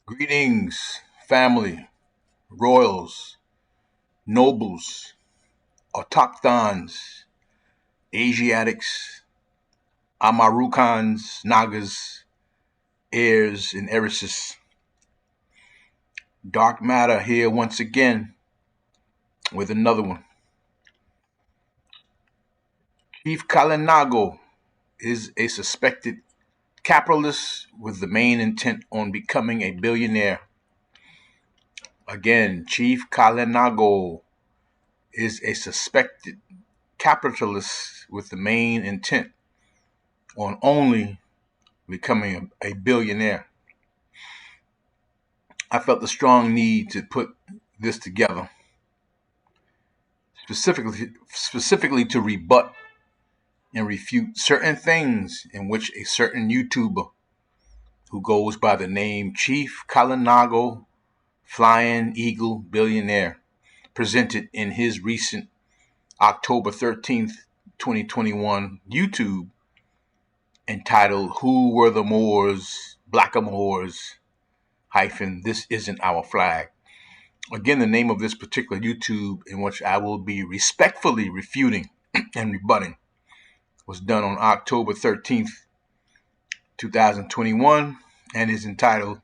Greetings, family, royals, nobles, autochthons, Asiatics, Amarukans, Nagas, heirs, and heiresses. Dark Matter here once again with another one. Chief Kalinago is a suspected capitalist with the main intent on becoming a billionaire. Again, Chief Kalinago is a suspected capitalist with the main intent on only becoming a billionaire. I felt the strong need to put this together, specifically to rebut and refute certain things in which a certain YouTuber who goes by the name Chief Kalinago Flying Eagle Billionaire presented in his recent October 13th, 2021 YouTube entitled Who Were the Moors, Blackamoors, hyphen, This Isn't Our Flag. Again, the name of this particular YouTube, in which I will be respectfully refuting and rebutting, was done on October 13th, 2021, and is entitled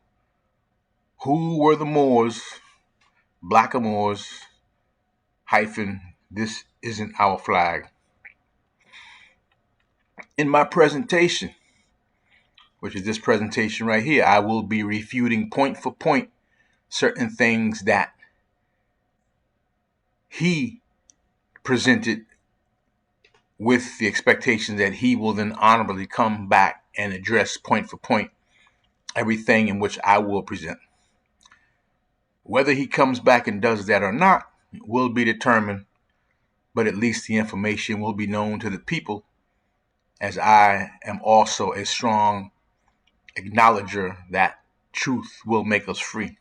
Who Were the Moors, Blackamoors, hyphen, This Isn't Our Flag. In my presentation, which is this presentation right here, I will be refuting point for point certain things that he presented with the expectation that he will then honorably come back and address point for point everything in which I will present. Whether he comes back and does that or not will be determined, but at least the information will be known to the people, as I am also a strong acknowledger that truth will make us free.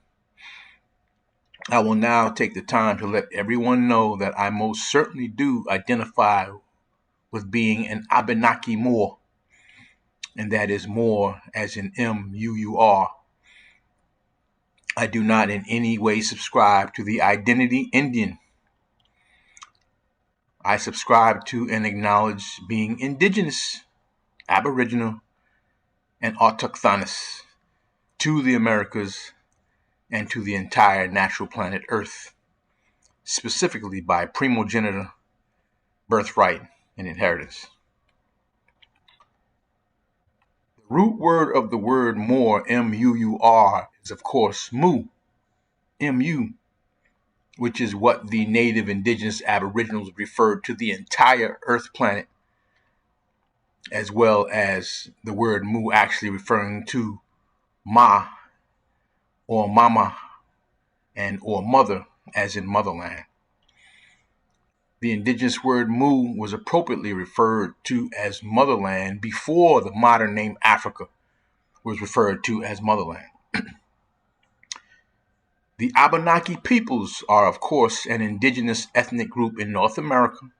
I will now take the time to let everyone know that I most certainly do identify with being an Abenaki Moor, and that is Moor as in M-U-U-R. I do not in any way subscribe to the identity Indian. I subscribe to and acknowledge being indigenous, aboriginal, and autochthonous to the Americas and to the entire natural planet Earth, specifically by primogeniture, birthright, and inheritance. The root word of the word Moor, M-U-U-R, is of course Mu, M-U, which is what the native indigenous aboriginals referred to the entire Earth planet, as well as the word Mu actually referring to Ma or Mama and or mother, as in motherland. The indigenous word Mu was appropriately referred to as motherland before the modern name Africa was referred to as motherland. The Abenaki peoples are, of course, an indigenous ethnic group in North America,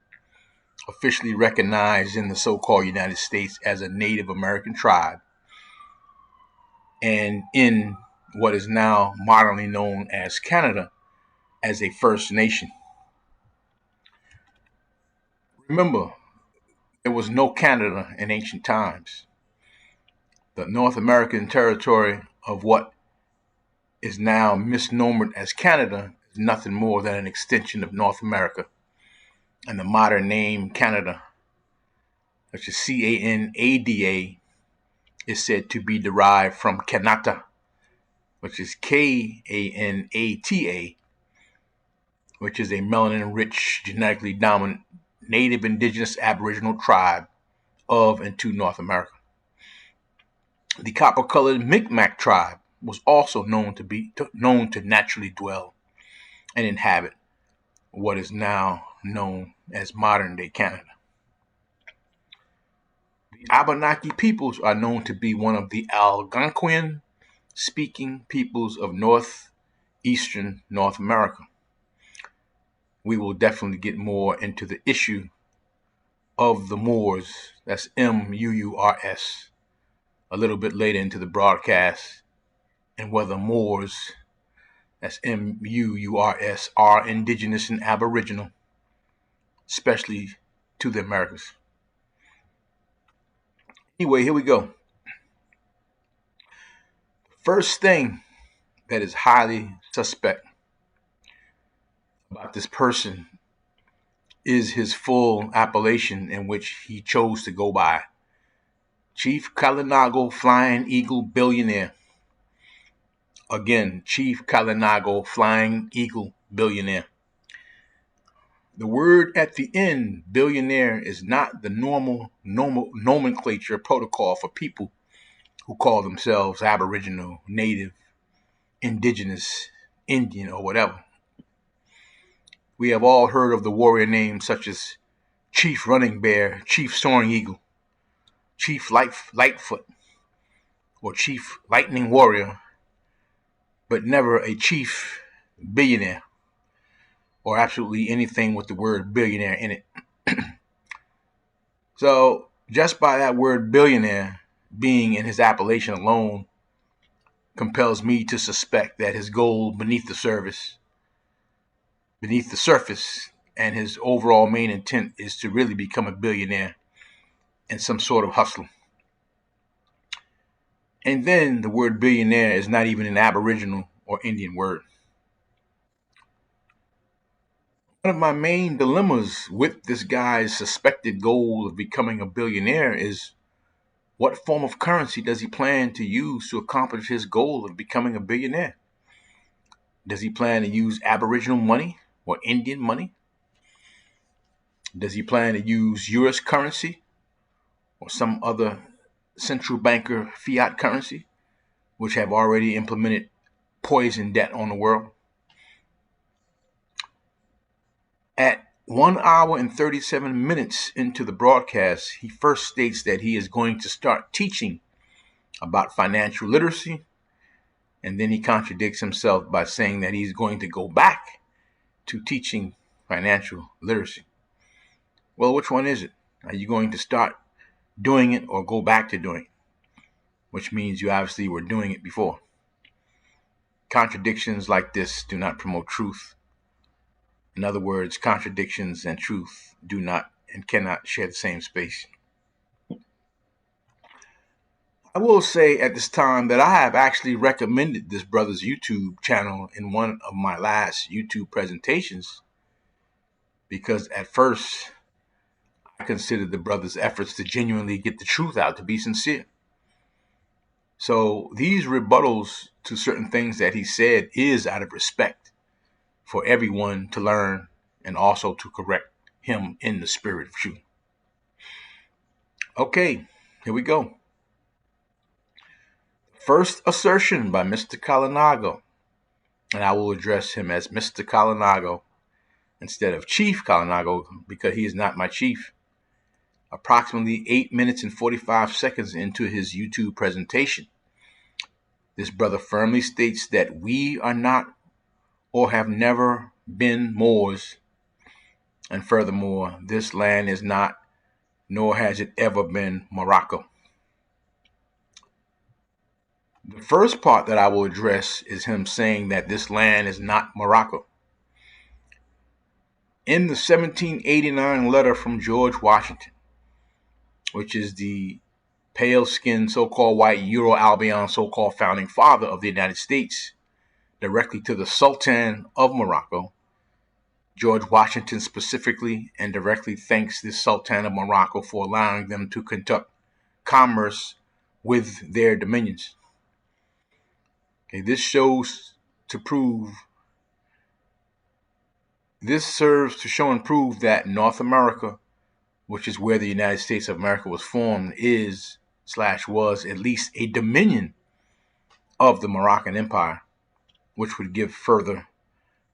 officially recognized in the so-called United States as a Native American tribe, and in what is now modernly known as Canada as a First Nation. Remember, there was no Canada in ancient times. The North American territory of what is now misnomered as Canada is nothing more than an extension of North America, and the modern name Canada, which is Canada, is said to be derived from Kanata, which is Kanata, which is a melanin-rich, genetically dominant native indigenous aboriginal tribe of and to North America. The copper-colored Mi'kmaq tribe was also known to naturally dwell and inhabit what is now known as modern-day Canada. The Abenaki peoples are known to be one of the Algonquian-speaking peoples of northeastern North America. We will definitely get more into the issue of the Moors, that's M-U-U-R-S, a little bit later into the broadcast and whether Moors, that's Mours, are indigenous and aboriginal, especially to the Americas. Anyway, here we go. First thing that is highly suspect about this person is his full appellation, in which he chose to go by: Chief Kalinago Flying Eagle Billionaire. Again, Chief Kalinago Flying Eagle Billionaire. The word at the end, billionaire, is not the normal nomenclature protocol for people who call themselves Aboriginal, Native, Indigenous, Indian, or whatever. We have all heard of the warrior names such as Chief Running Bear, Chief Soaring Eagle, Chief Lightfoot, or Chief Lightning Warrior, but never a Chief Billionaire, or absolutely anything with the word billionaire in it. So, just by that word billionaire being in his appellation alone compels me to suspect that his goal beneath the surface, and his overall main intent is to really become a billionaire and some sort of hustler. And then the word billionaire is not even an Aboriginal or Indian word. One of my main dilemmas with this guy's suspected goal of becoming a billionaire is, what form of currency does he plan to use to accomplish his goal of becoming a billionaire? Does he plan to use Aboriginal money or Indian money? Does he plan to use US currency or some other central banker fiat currency, which have already implemented poison debt on the world? At 1 hour and 37 minutes into the broadcast, he first states that he is going to start teaching about financial literacy, and then he contradicts himself by saying that he's going to go back to teaching financial literacy. Well, which one is it? Are you going to start doing it or go back to doing it? Which means you obviously were doing it before. Contradictions like this do not promote truth. In other words, contradictions and truth do not and cannot share the same space. I will say at this time that I have actually recommended this brother's YouTube channel in one of my last YouTube presentations, because at first I considered the brother's efforts to genuinely get the truth out to be sincere. So these rebuttals to certain things that he said is out of respect for everyone to learn and also to correct him in the spirit of truth. Okay, here we go. First assertion by Mr. Kalinago, and I will address him as Mr. Kalinago instead of Chief Kalinago because he is not my chief. Approximately 8 minutes and 45 seconds into his YouTube presentation, this brother firmly states that we are not or have never been Moors, and furthermore, this land is not, nor has it ever been, Morocco. The first part that I will address is him saying that this land is not Morocco. In the 1789 letter from George Washington, which is the pale-skinned so-called white Euro-Albion so-called founding father of the United States, directly to the Sultan of Morocco, George Washington specifically and directly thanks the Sultan of Morocco for allowing them to conduct commerce with their dominions. Okay, this serves to show and prove that North America, which is where the United States of America was formed, is/was at least a dominion of the Moroccan Empire, which would give further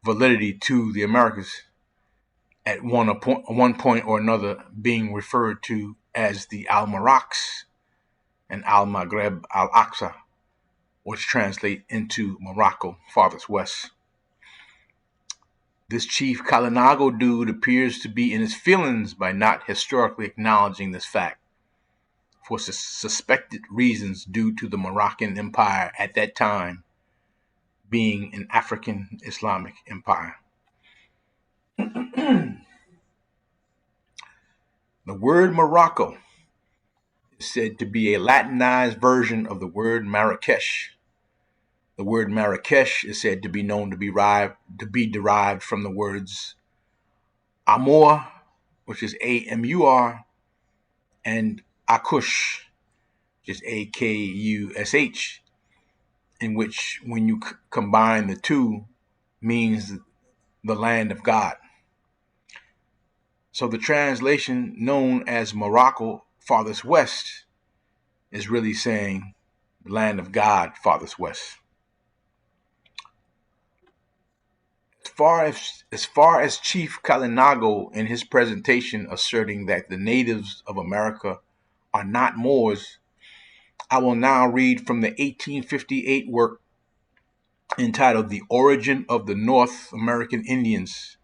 validity to the Americas, at one point or another being referred to as the Al-Maraks and Al-Maghreb Al-Aqsa, which translate into Morocco, farthest west. This Chief Kalinago dude appears to be in his feelings by not historically acknowledging this fact, for suspected reasons due to the Moroccan Empire at that time being an African Islamic empire. The word Morocco is said to be a Latinized version of the word Marrakesh. The word Marrakesh is said to be known to be derived from the words Amur, which is Amur, and Akush, which is Akush, in which, when you combine the two, means the land of God. So the translation known as Morocco farthest west is really saying the land of God farthest west. As far as Chief Kalinago in his presentation asserting that the natives of America are not Moors, I will now read from the 1858 work entitled The Origin of the North American Indians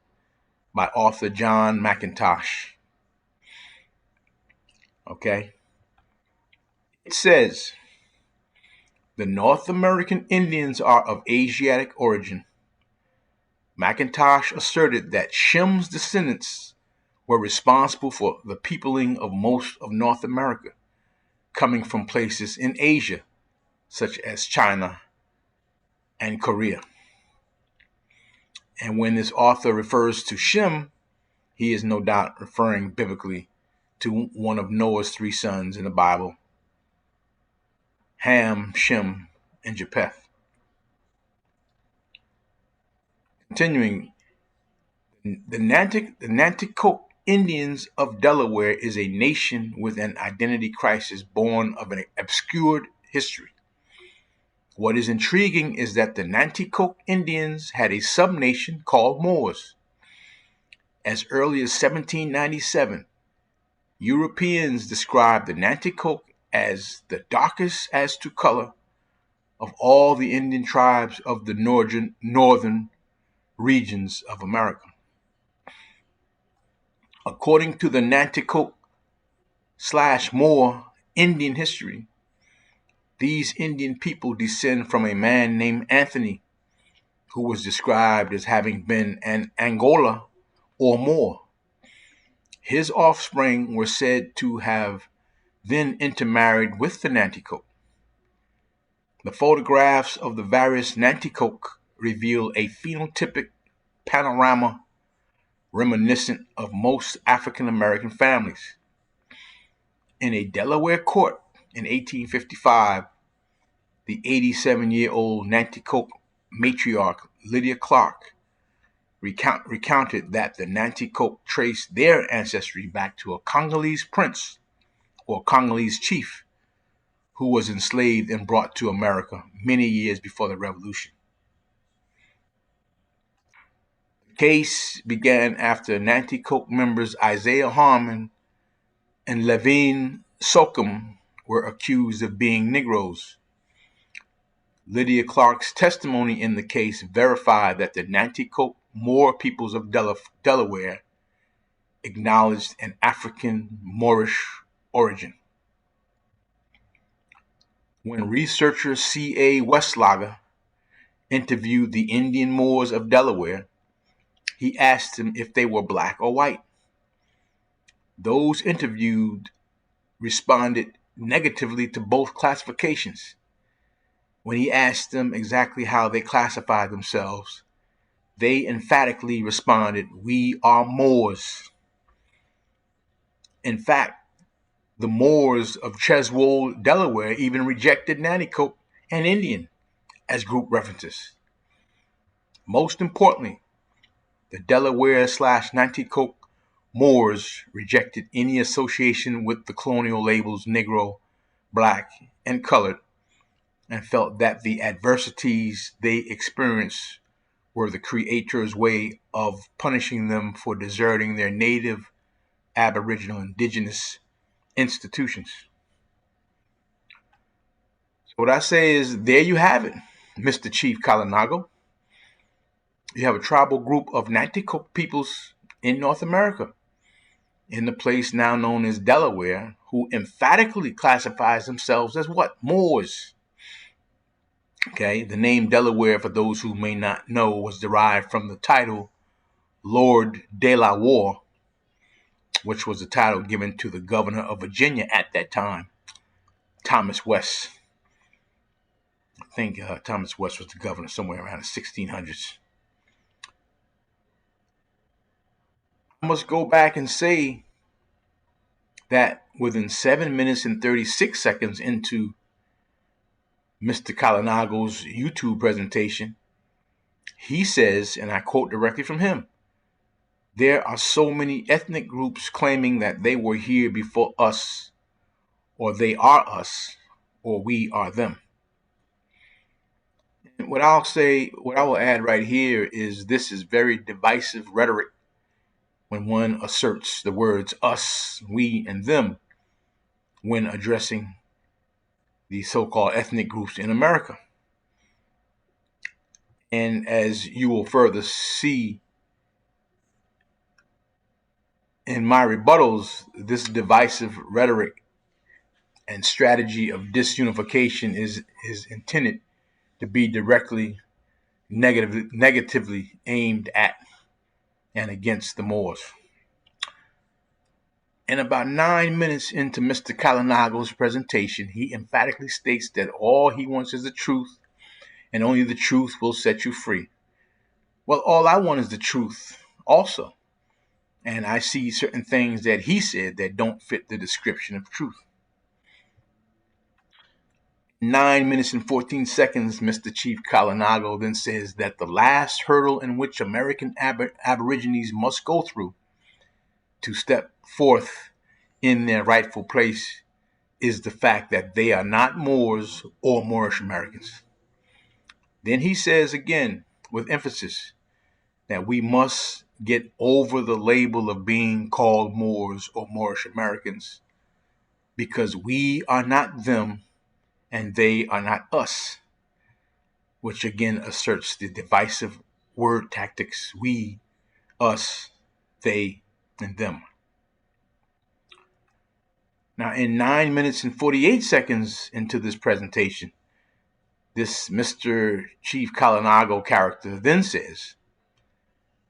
by author John McIntosh. Okay? It says, the North American Indians are of Asiatic origin. McIntosh asserted that Shem's descendants were responsible for the peopling of most of North America, coming from places in Asia, such as China and Korea. And when this author refers to Shem, he is no doubt referring biblically to one of Noah's three sons in the Bible, Ham, Shem, and Japheth. Continuing, the Nanticoke Indians of Delaware is a nation with an identity crisis born of an obscured history. What is intriguing is that the Nanticoke Indians had a subnation called Moors. As early as 1797, Europeans described the Nanticoke as the darkest as to color of all the Indian tribes of the northern regions of America. According to the Nanticoke/Moor Indian history, these Indian people descend from a man named Anthony, who was described as having been an Angola or Moor. His offspring were said to have then intermarried with the Nanticoke. The photographs of the various Nanticoke reveal a phenotypic panorama reminiscent of most African American families. In a Delaware court in 1855, the 87-year-old Nanticoke matriarch Lydia Clark recounted that the Nanticoke traced their ancestry back to a Congolese prince or Congolese chief who was enslaved and brought to America many years before the Revolution. The case began after Nanticoke members Isaiah Harmon and Levine Slocum were accused of being Negroes. Lydia Clark's testimony in the case verified that the Nanticoke Moor peoples of Delaware acknowledged an African Moorish origin. When researcher C.A. Westlager interviewed the Indian Moors of Delaware, he asked them if they were black or white. Those interviewed responded negatively to both classifications. When he asked them exactly how they classified themselves, they emphatically responded, "We are Moors." In fact, the Moors of Cheswold, Delaware, even rejected Nanticoke and Indian as group references. Most importantly, the Delaware/Nanticoke Moors rejected any association with the colonial labels Negro, Black, and Colored, and felt that the adversities they experienced were the Creator's way of punishing them for deserting their native, Aboriginal, indigenous institutions. So what I say is, there you have it, Mr. Chief Kalinago. You have a tribal group of Nanticoke peoples in North America, in the place now known as Delaware, who emphatically classifies themselves as what? Moors. Okay, the name Delaware, for those who may not know, was derived from the title Lord de la War, which was the title given to the governor of Virginia at that time, Thomas West. I think Thomas West was the governor somewhere around the 1600s. I must go back and say that within 7 minutes and 36 seconds into Mr. Kalinago's YouTube presentation, he says, and I quote directly from him, "There are so many ethnic groups claiming that they were here before us, or they are us, or we are them." And what I will add right here is this is very divisive rhetoric when one asserts the words us, we, and them when addressing the so-called ethnic groups in America. And as you will further see in my rebuttals, this divisive rhetoric and strategy of disunification is intended to be directly negatively aimed at and against the Moors. And about 9 minutes into Mr. Kalinago's presentation, he emphatically states that all he wants is the truth, and only the truth will set you free. Well, all I want is the truth also. And I see certain things that he said that don't fit the description of truth. 9 minutes and 14 seconds, Mr. Chief Kalinago then says that the last hurdle in which American Aborigines must go through to step forth in their rightful place is the fact that they are not Moors or Moorish Americans. Then he says again, with emphasis, that we must get over the label of being called Moors or Moorish Americans because we are not them and they are not us, which again asserts the divisive word tactics we, us, they, and them. Now, in 9 minutes and 48 seconds into this presentation, this Mr. Chief Kalinago character then says,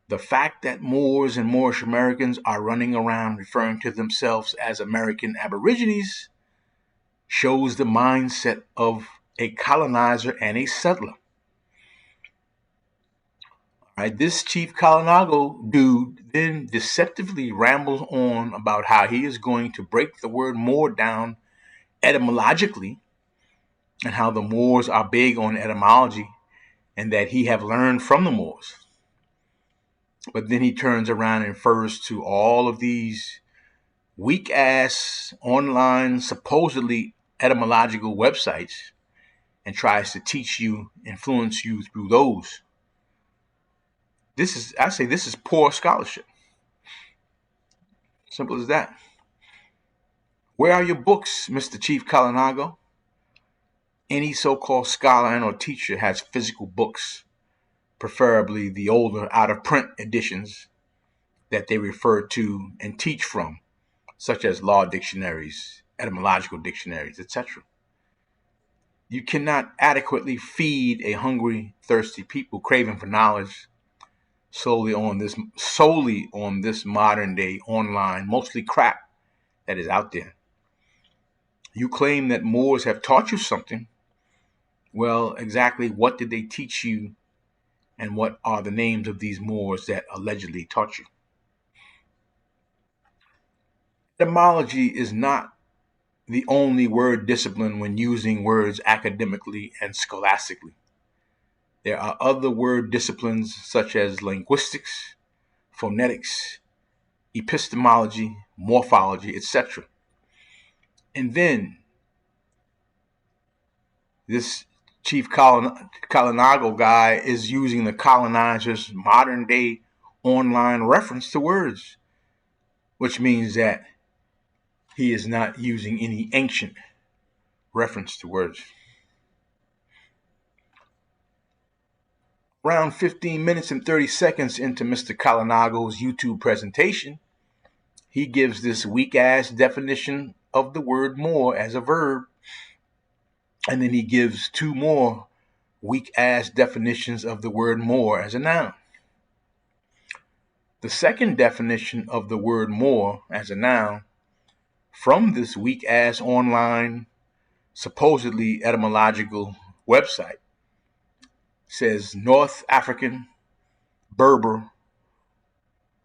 the fact that Moors and Moorish Americans are running around referring to themselves as American Aborigines shows the mindset of a colonizer and a settler. Right, this Chief Kalinago dude then deceptively rambles on about how he is going to break the word Moor down etymologically and how the Moors are big on etymology and that he have learned from the Moors. But then he turns around and refers to all of these weak-ass online supposedly etymological websites and tries to teach you, influence you through those. This is poor scholarship. Simple as that. Where are your books, Mr. Chief Kalinago? Any so-called scholar and or teacher has physical books, preferably the older out-of-print editions that they refer to and teach from, such as law dictionaries, etymological dictionaries, etc. You cannot adequately feed a hungry, thirsty people craving for knowledge solely on this modern day online, mostly crap that is out there. You claim that Moors have taught you something. Well, exactly what did they teach you, and what are the names of these Moors that allegedly taught you? Etymology is not the only word discipline when using words academically and scholastically. There are other word disciplines such as linguistics, phonetics, epistemology, morphology, etc. And then this Chief Kalinago guy is using the colonizer's modern day online reference to words, which means that he is not using any ancient reference to words. Around 15 minutes and 30 seconds into Mr. Kalinago's YouTube presentation, he gives this weak-ass definition of the word Moor as a verb, and then he gives two more weak ass definitions of the word more as a noun. The second definition of the word more as a noun from this weak ass online, supposedly etymological website says North African, Berber,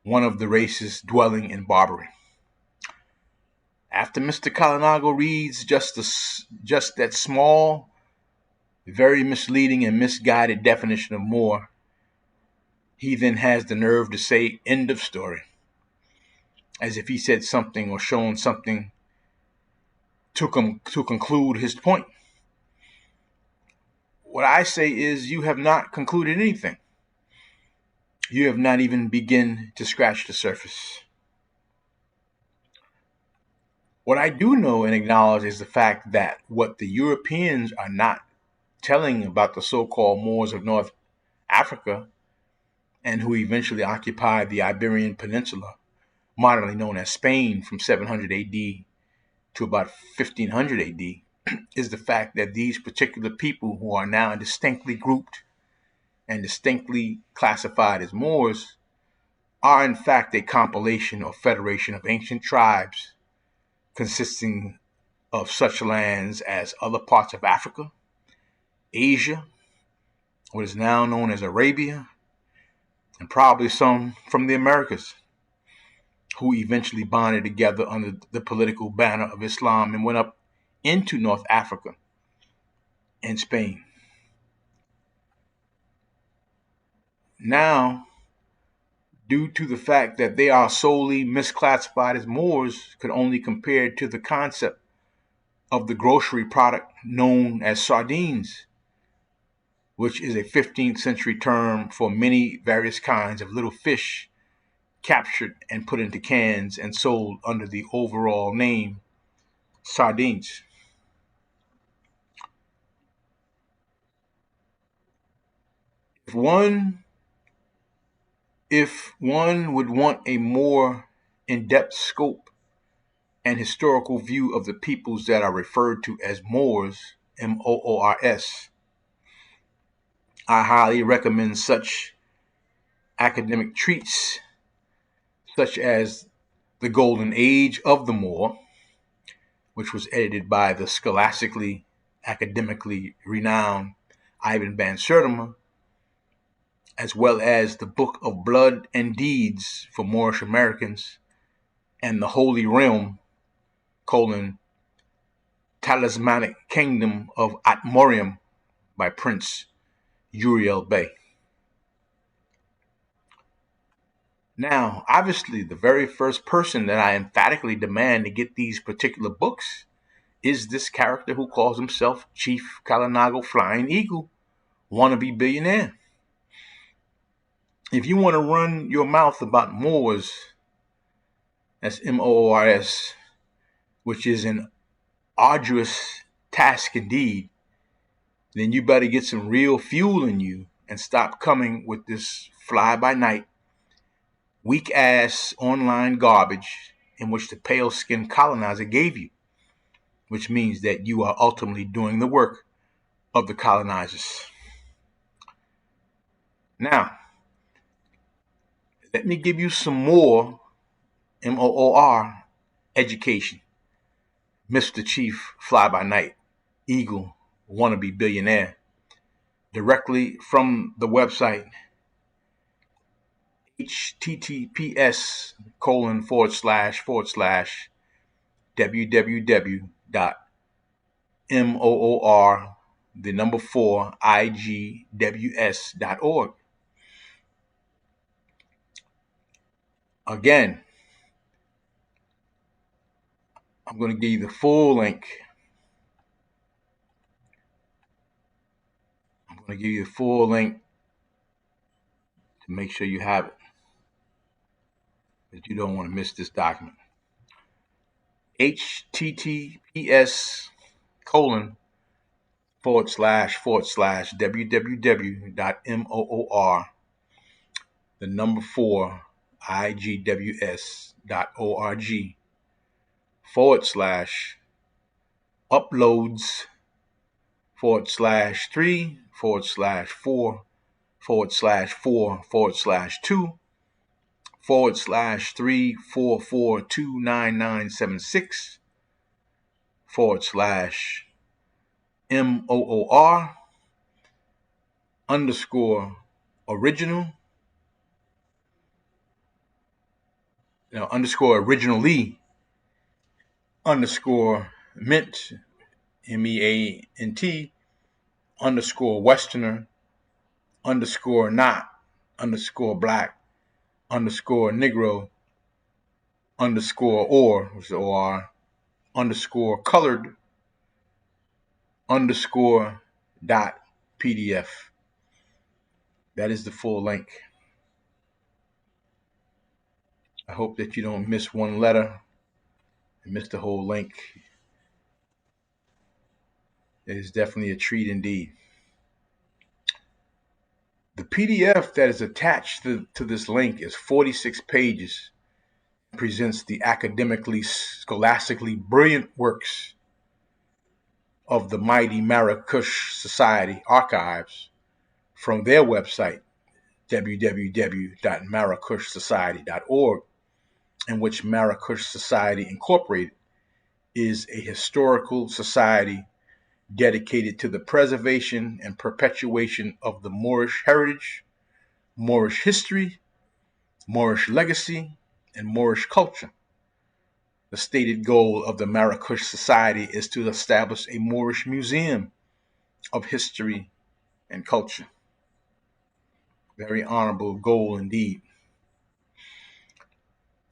one of the races dwelling in Barbary. After Mr. Kalinago reads just that small, very misleading and misguided definition of more, he then has the nerve to say end of story, as if he said something or shown something to conclude his point. What I say is you have not concluded anything. You have not even begun to scratch the surface. What I do know and acknowledge is the fact that what the Europeans are not telling about the so-called Moors of North Africa, and who eventually occupied the Iberian Peninsula, modernly known as Spain, from 700 AD to about 1500 AD, is the fact that these particular people, who are now distinctly grouped and distinctly classified as Moors, are in fact a compilation or federation of ancient tribes consisting of such lands as other parts of Africa, Asia, what is now known as Arabia, and probably some from the Americas, who eventually bonded together under the political banner of Islam and went up into North Africa and Spain. Now, due to the fact that they are solely misclassified as Moors, could only compare to the concept of the grocery product known as sardines, which is a 15th century term for many various kinds of little fish captured and put into cans and sold under the overall name sardines. If one would want a more in-depth scope and historical view of the peoples that are referred to as Moors, Moors, I highly recommend such academic treats such as The Golden Age of the Moor, which was edited by the scholastically, academically renowned Ivan van Sertima, as well as The Book of Blood and Deeds for Moorish Americans, and The Holy Realm, Talismanic Kingdom of Atmorium by Prince Uriel Bey. Now, obviously, the very first person that I emphatically demand to get these particular books is this character who calls himself Chief Kalinago Flying Eagle, wannabe billionaire. If you want to run your mouth about Moors, that's Moors, which is an arduous task indeed, then you better get some real fuel in you and stop coming with this fly-by-night, weak-ass online garbage in which the pale-skinned colonizer gave you, which means that you are ultimately doing the work of the colonizers. Now, let me give you some more MOOR education. Mr. Chief Fly-by-Night Eagle wannabe billionaire, directly from the website https://www.moor4igws.org. Again, I'm going to give you the full link. I'm going to give you the full link to make sure you have it, but you don't want to miss this document. https://www.moor the number 4 igws.org /uploads /3 That is the full link. I hope that you don't miss one letter and miss the whole link. It is definitely a treat indeed. The PDF that is attached to this link is 46 pages. It presents the academically, scholastically brilliant works of the mighty Marrakush Society archives from their website, www.marrakushsociety.org, in which Marrakush Society Incorporated is a historical society dedicated to the preservation and perpetuation of the Moorish heritage, Moorish history, Moorish legacy, and Moorish culture. The stated goal of the Marrakush Society is to establish a Moorish museum of history and culture. Very honorable goal indeed.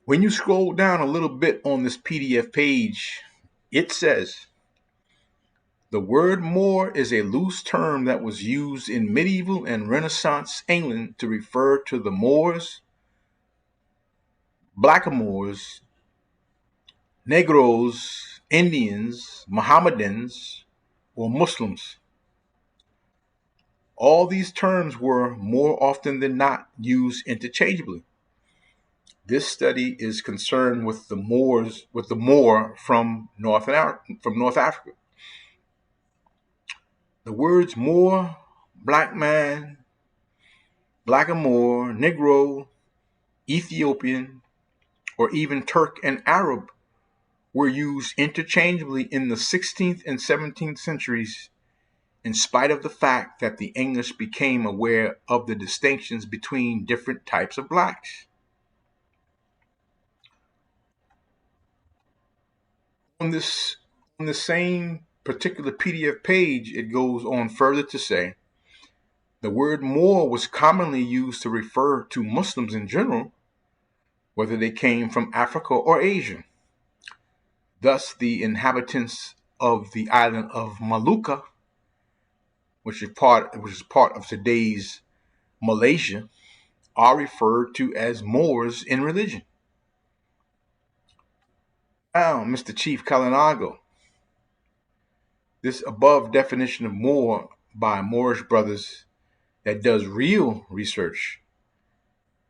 When you scroll down a little bit on this PDF page, it says, the word Moor is a loose term that was used in medieval and Renaissance England to refer to the Moors, Blackamoors, Negroes, Indians, Mohammedans, or Muslims. All these terms were more often than not used interchangeably. This study is concerned with the Moor from North Africa. The words Moor, black man, Blackamoor, Negro, Ethiopian, or even Turk and Arab were used interchangeably in the 16th and 17th centuries, in spite of the fact that the English became aware of the distinctions between different types of blacks. On the same particular PDF page, it goes on further to say, the word Moor was commonly used to refer to Muslims in general, whether they came from Africa or Asia. Thus, the inhabitants of the island of Maluka, which is part of today's Malaysia, are referred to as Moors in religion. Now, Mr. Chief Kalinago, this above definition of Moor by Moorish brothers that does real research,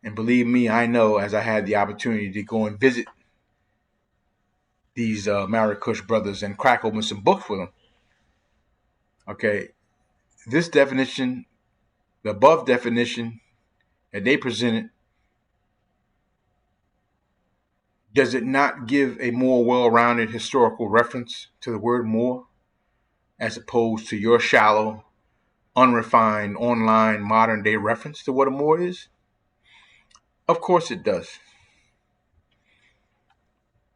and believe me, I know, as I had the opportunity to go and visit these Marrakush brothers and crack open some books with them. Okay, this definition, the above definition that they presented, does it not give a more well-rounded historical reference to the word Moor, as opposed to your shallow, unrefined, online, modern-day reference to what a Moor is? Of course it does.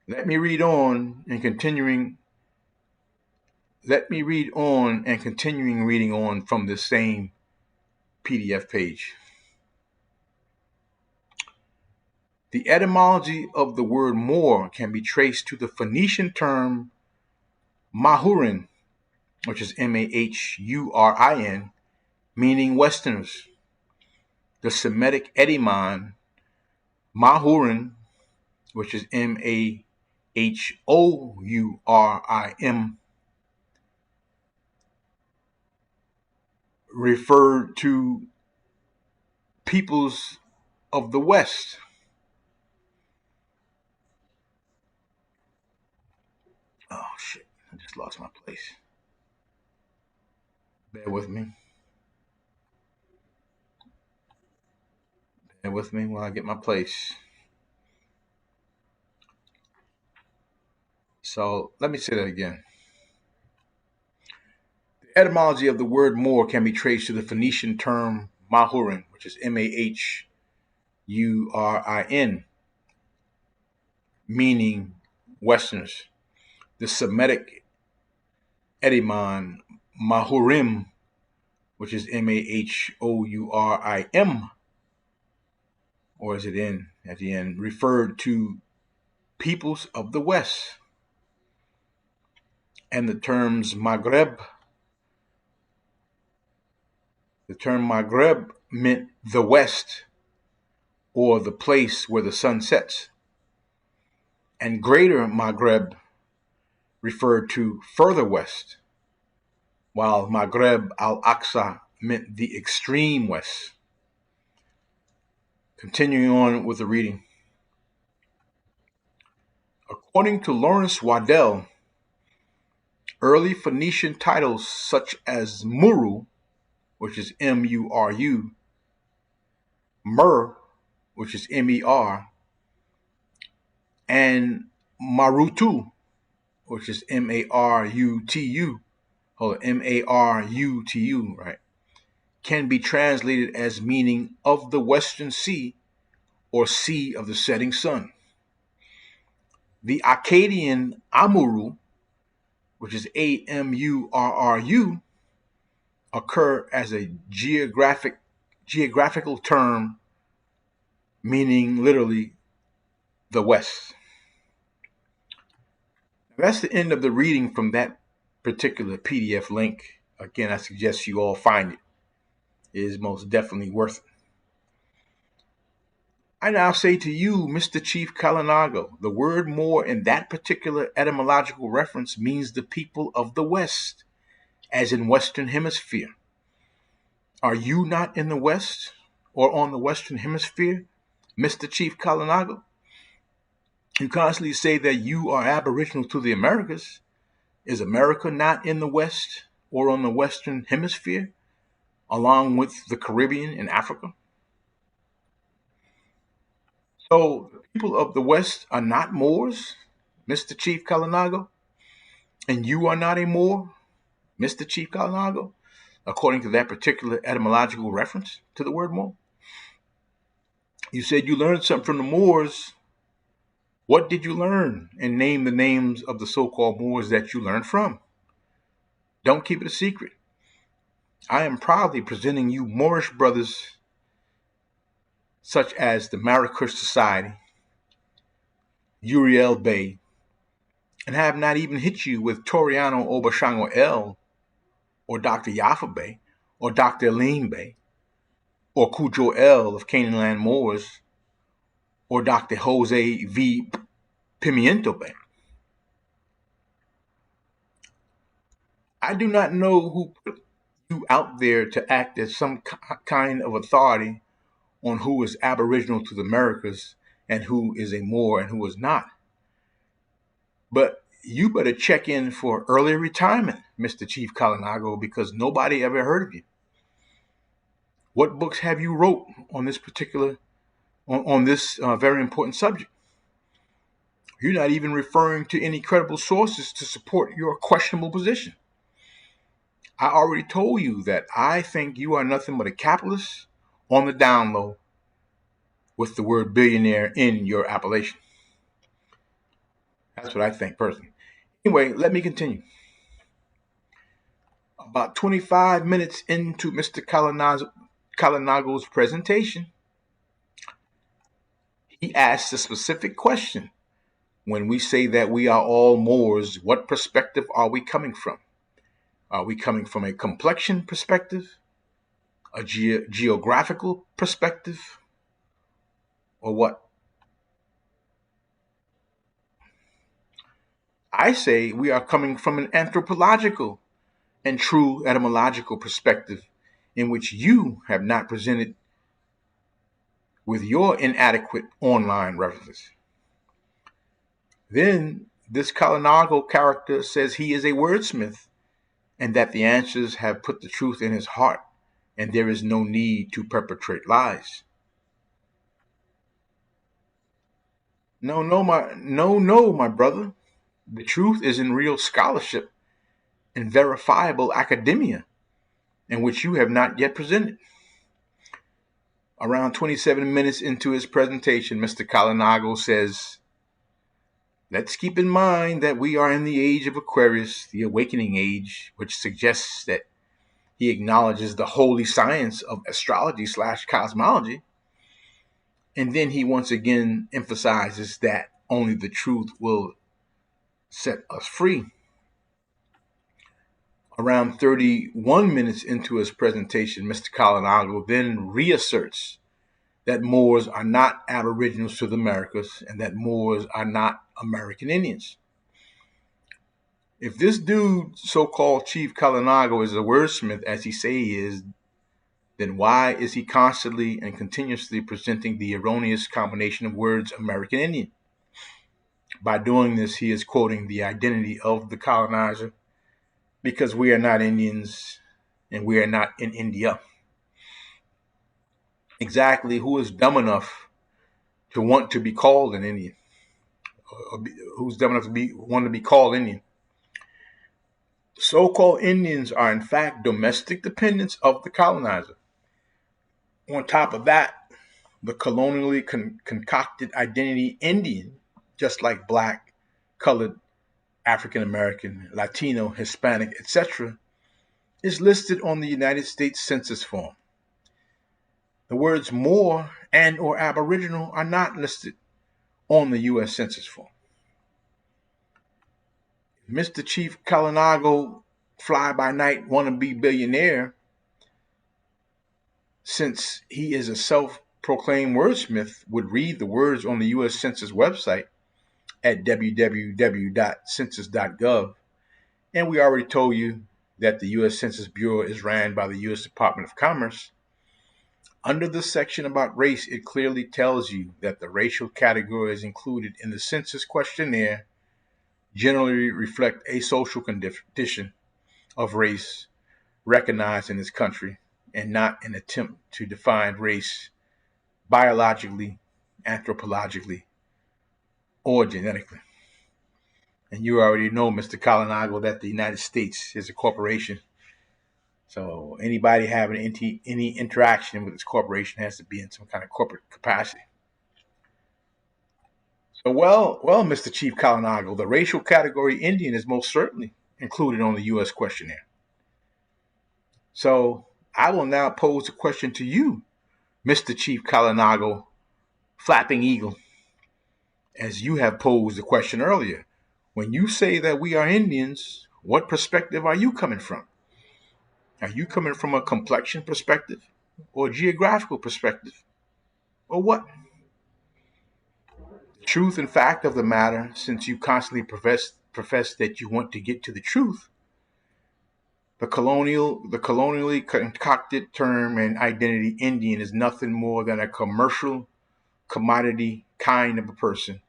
Let me read on and continuing reading on from this same PDF page. The etymology of the word Moor can be traced to the Phoenician term Mahurin, which is Mahurin, meaning Westerners. The Semitic etymon Mahurin, which is Mahourim, referred to peoples of the West. Oh shit, I just lost my place. Bear with me. with me while I get my place. So let me say that again. The etymology of the word Moor can be traced to the Phoenician term Mahurin, which is Mahurin, meaning Westerners. The Semitic etymon Mahurim, which is Mahourim, or is it in at the end, referred to peoples of the West. And the term Maghreb meant the West, or the place where the sun sets. And Greater Maghreb referred to further west, while Maghreb al-Aqsa meant the extreme west. Continuing on with the reading. According to Lawrence Waddell, early Phoenician titles such as Muru, which is M-U-R-U, Mer, which is M-E-R, and Marutu, which is M-A-R-U-T-U, M-A-R-U-T-U, right, can be translated as meaning of the Western Sea or Sea of the Setting Sun. The Akkadian Amuru, which is A-M-U-R-R-U, occur as a geographical term meaning literally the West. That's the end of the reading from that particular PDF link. Again, I suggest you all find it. It is most definitely worth it. I now say to you, Mr. Chief Kalinago, the word Moor in that particular etymological reference means the people of the West, as in Western Hemisphere. Are you not in the West or on the Western Hemisphere, Mr. Chief Kalinago? You constantly say that you are aboriginal to the Americas. Is America not in the West or on the Western Hemisphere, along with the Caribbean and Africa? So the people of the West are not Moors, Mr. Chief Kalinago? And you are not a Moor, Mr. Chief Kalinago, according to that particular etymological reference to the word Moor? You said you learned something from the Moors. What did you learn? And name the names of the so-called Moors that you learned from. Don't keep it a secret. I am proudly presenting you Moorish brothers such as the Marrakesh Society, Uriel Bey, and have not even hit you with Toriano Obashango L, or Dr. Yafa Bey, or Dr. Aline Bey, or Cujo L of Canaanland Moors, or Dr. Jose V. Pimiento Bey. I do not know who put you out there to act as some kind of authority on who is aboriginal to the Americas and who is a Moor and who is not. But you better check in for early retirement, Mr. Chief Kalinago, because nobody ever heard of you. What books have you wrote on this particular, on this very important subject? You're not even referring to any credible sources to support your questionable position. I already told you that I think you are nothing but a capitalist on the down low with the word billionaire in your appellation. That's what I think personally. Anyway, let me continue. About 25 minutes into Mr. Kalinago's presentation, he asked a specific question. When we say that we are all Moors, what perspective are we coming from? Are we coming from a complexion perspective, a geographical perspective, or what? I say we are coming from an anthropological and true etymological perspective in which you have not presented with your inadequate online references. Then this Kalinago character says he is a wordsmith and that the answers have put the truth in his heart and there is no need to perpetrate lies. No, my brother. The truth is in real scholarship and verifiable academia, in which you have not yet presented. Around 27 minutes into his presentation, Mr. Kalinago says, let's keep in mind that we are in the age of Aquarius, the awakening age, which suggests that he acknowledges the holy science of astrology slash cosmology. And then he once again emphasizes that only the truth will set us free. Around 31 minutes into his presentation, Mr. Kalinago then reasserts that Moors are not aboriginals to the Americas and that Moors are not American Indians. If this dude, so-called Chief Kalinago, is a wordsmith as he say he is, then why is he constantly and continuously presenting the erroneous combination of words American Indian? By doing this, he is quoting the identity of the colonizer, because we are not Indians and we are not in India. Exactly who is dumb enough to want to be called an Indian? Who's dumb enough to want to be called Indian? So-called Indians are in fact domestic dependents of the colonizer. On top of that, the colonially concocted identity Indian, just like black, colored, African American, Latino, Hispanic, etc., is listed on the United States Census form. The words Moor and or Aboriginal are not listed on the U.S. Census form. Mr. Chief Kalinago, fly-by-night wannabe billionaire, since he is a self-proclaimed wordsmith, would read the words on the U.S. Census website at www.census.gov. And we already told you that the U.S. Census Bureau is ran by the U.S. Department of Commerce. Under the section about race, it clearly tells you that the racial categories included in the census questionnaire generally reflect a social condition of race recognized in this country, and not an attempt to define race biologically, anthropologically, or genetically. And you already know, Mr. Kalinago, that the United States is a corporation. So anybody having any interaction with this corporation has to be in some kind of corporate capacity. So, well, Mr. Chief Kalinago, the racial category Indian is most certainly included on the U.S. questionnaire. So I will now pose a question to you, Mr. Chief Kalinago, Flapping Eagle, as you have posed the question earlier. When you say that we are Indians, what perspective are you coming from? Are you coming from a complexion perspective or geographical perspective or what? The truth and fact of the matter, since you constantly profess that you want to get to the truth, the colonially concocted term and identity Indian is nothing more than a commercial commodity kind of a person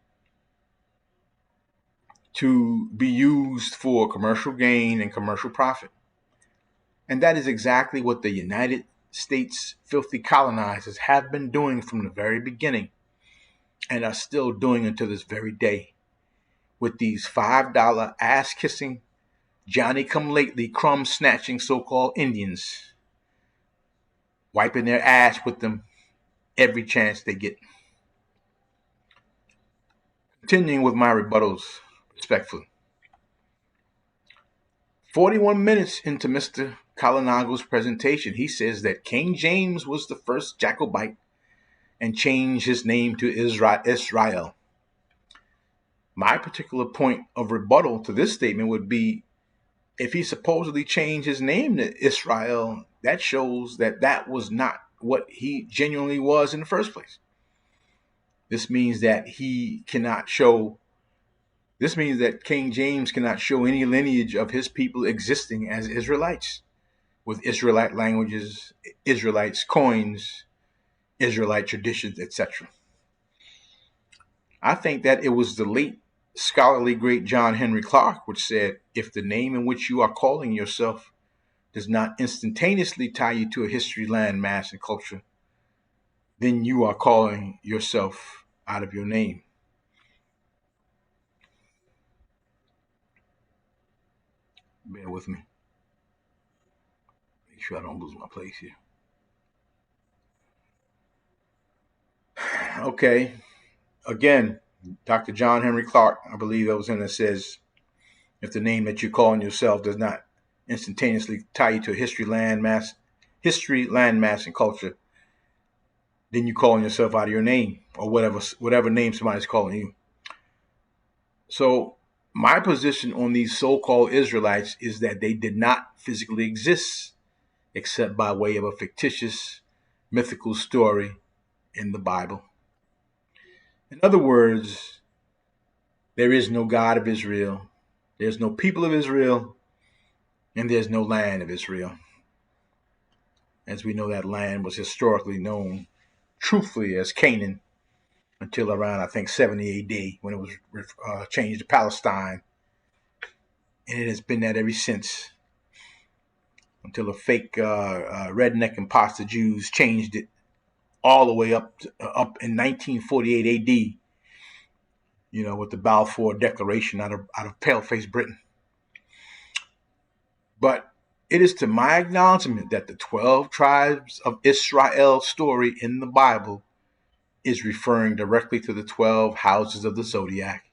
to be used for commercial gain and commercial profit. And that is exactly what the United States filthy colonizers have been doing from the very beginning and are still doing until this very day with these $5 ass kissing, Johnny come lately crumb snatching so-called Indians, wiping their ass with them every chance they get. Continuing with my rebuttals, respectfully. 41 minutes into Mr. Kalinago's presentation, he says that King James was the first Jacobite and changed his name to Israel. My particular point of rebuttal to this statement would be, if he supposedly changed his name to Israel, that shows that that was not what he genuinely was in the first place. This means that King James cannot show any lineage of his people existing as Israelites, with Israelite languages, Israelites coins, Israelite traditions, etc. I think that it was the late scholarly great John Henry Clark which said, if the name in which you are calling yourself does not instantaneously tie you to a history, land, mass, and culture, then you are calling yourself out of your name. Bear with me. Make sure I don't lose my place here. Okay. Again, Dr. John Henry Clark, I believe that was him that says, if the name that you're calling yourself does not instantaneously tie you to a history, landmass, and culture, then you're calling yourself out of your name or whatever name somebody's calling you. So my position on these so-called Israelites is that they did not physically exist except by way of a fictitious mythical story in the Bible. In other words, there is no God of Israel, there's no people of Israel, and there's no land of Israel. As we know, that land was historically known truthfully as Canaan until around, I think, 70 AD when it was changed to Palestine. And it has been that ever since until the fake redneck imposter Jews changed it all the way up in 1948 AD, with the Balfour Declaration out of pale-faced Britain. But it is to my acknowledgement that the 12 tribes of Israel story in the Bible is referring directly to the 12 houses of the zodiac,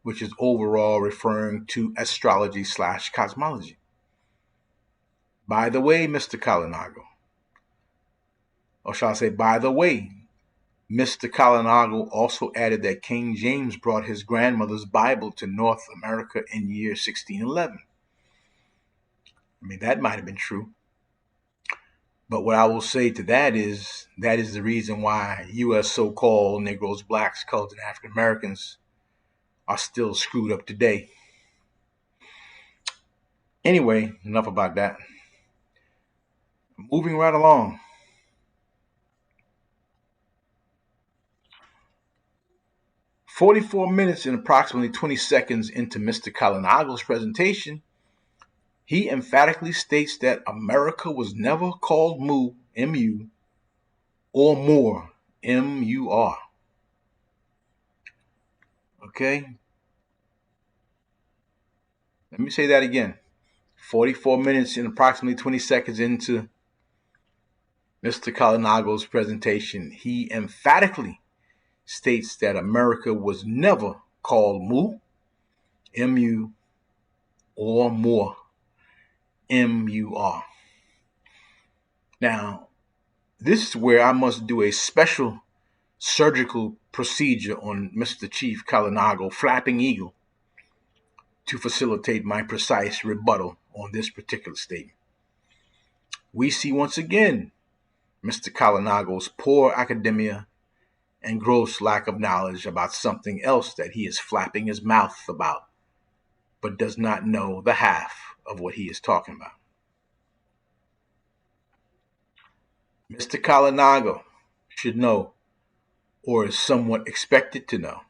which is overall referring to astrology/cosmology. By the way, Mr. Kalinago, or shall I say, by the way, Mr. Kalinago also added that King James brought his grandmother's Bible to North America in year 1611. I mean, that might have been true. But what I will say to that is the reason why U.S. so-called Negroes, blacks, colored, and African Americans are still screwed up today. Anyway, enough about that. Moving right along. 44 minutes and approximately 20 seconds into Mr. Kalinago's presentation, he emphatically states that America was never called Mu, M-U, or Moor, M-U-R. Okay? Let me say that again. 44 minutes and approximately 20 seconds into Mr. Kalinago's presentation, he emphatically states that America was never called Mu, M-U, or Moor, M-U-R. Now, this is where I must do a special surgical procedure on Mr. Chief Kalinago, Flapping Eagle, to facilitate my precise rebuttal on this particular statement. We see once again Mr. Kalinago's poor academia and gross lack of knowledge about something else that he is flapping his mouth about, but does not know the half of what he is talking about. Mr. Kalinago should know, or is somewhat expected to know,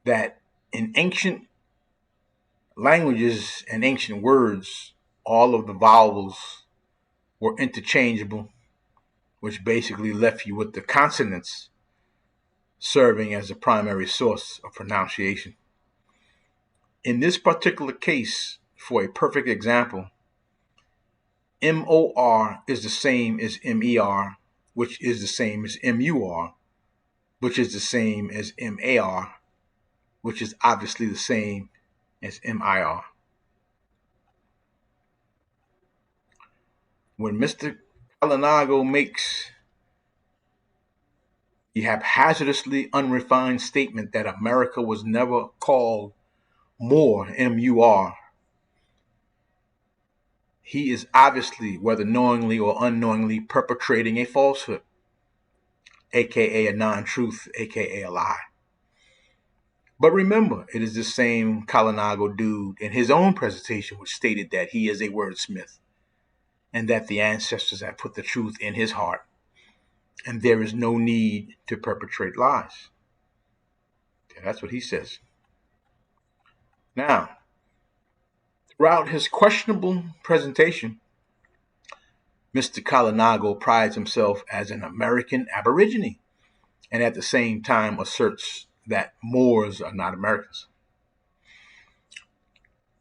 that in ancient languages and ancient words, all of the vowels were interchangeable, which basically left you with the consonants serving as the primary source of pronunciation. In this particular case, for a perfect example, M-O-R is the same as M-E-R, which is the same as M-U-R, which is the same as M-A-R, which is obviously the same as M-I-R. When Mr. Kalinago makes the haphazardly unrefined statement that America was never called Moor, M-U-R, he is obviously, whether knowingly or unknowingly, perpetrating a falsehood, aka a non-truth, aka a lie. But remember, it is the same Kalinago dude in his own presentation which stated that he is a wordsmith and that the ancestors have put the truth in his heart and there is no need to perpetrate lies. Okay, that's what he says. Now, throughout his questionable presentation, Mr. Kalinago prides himself as an American Aborigine and at the same time asserts that Moors are not Americans.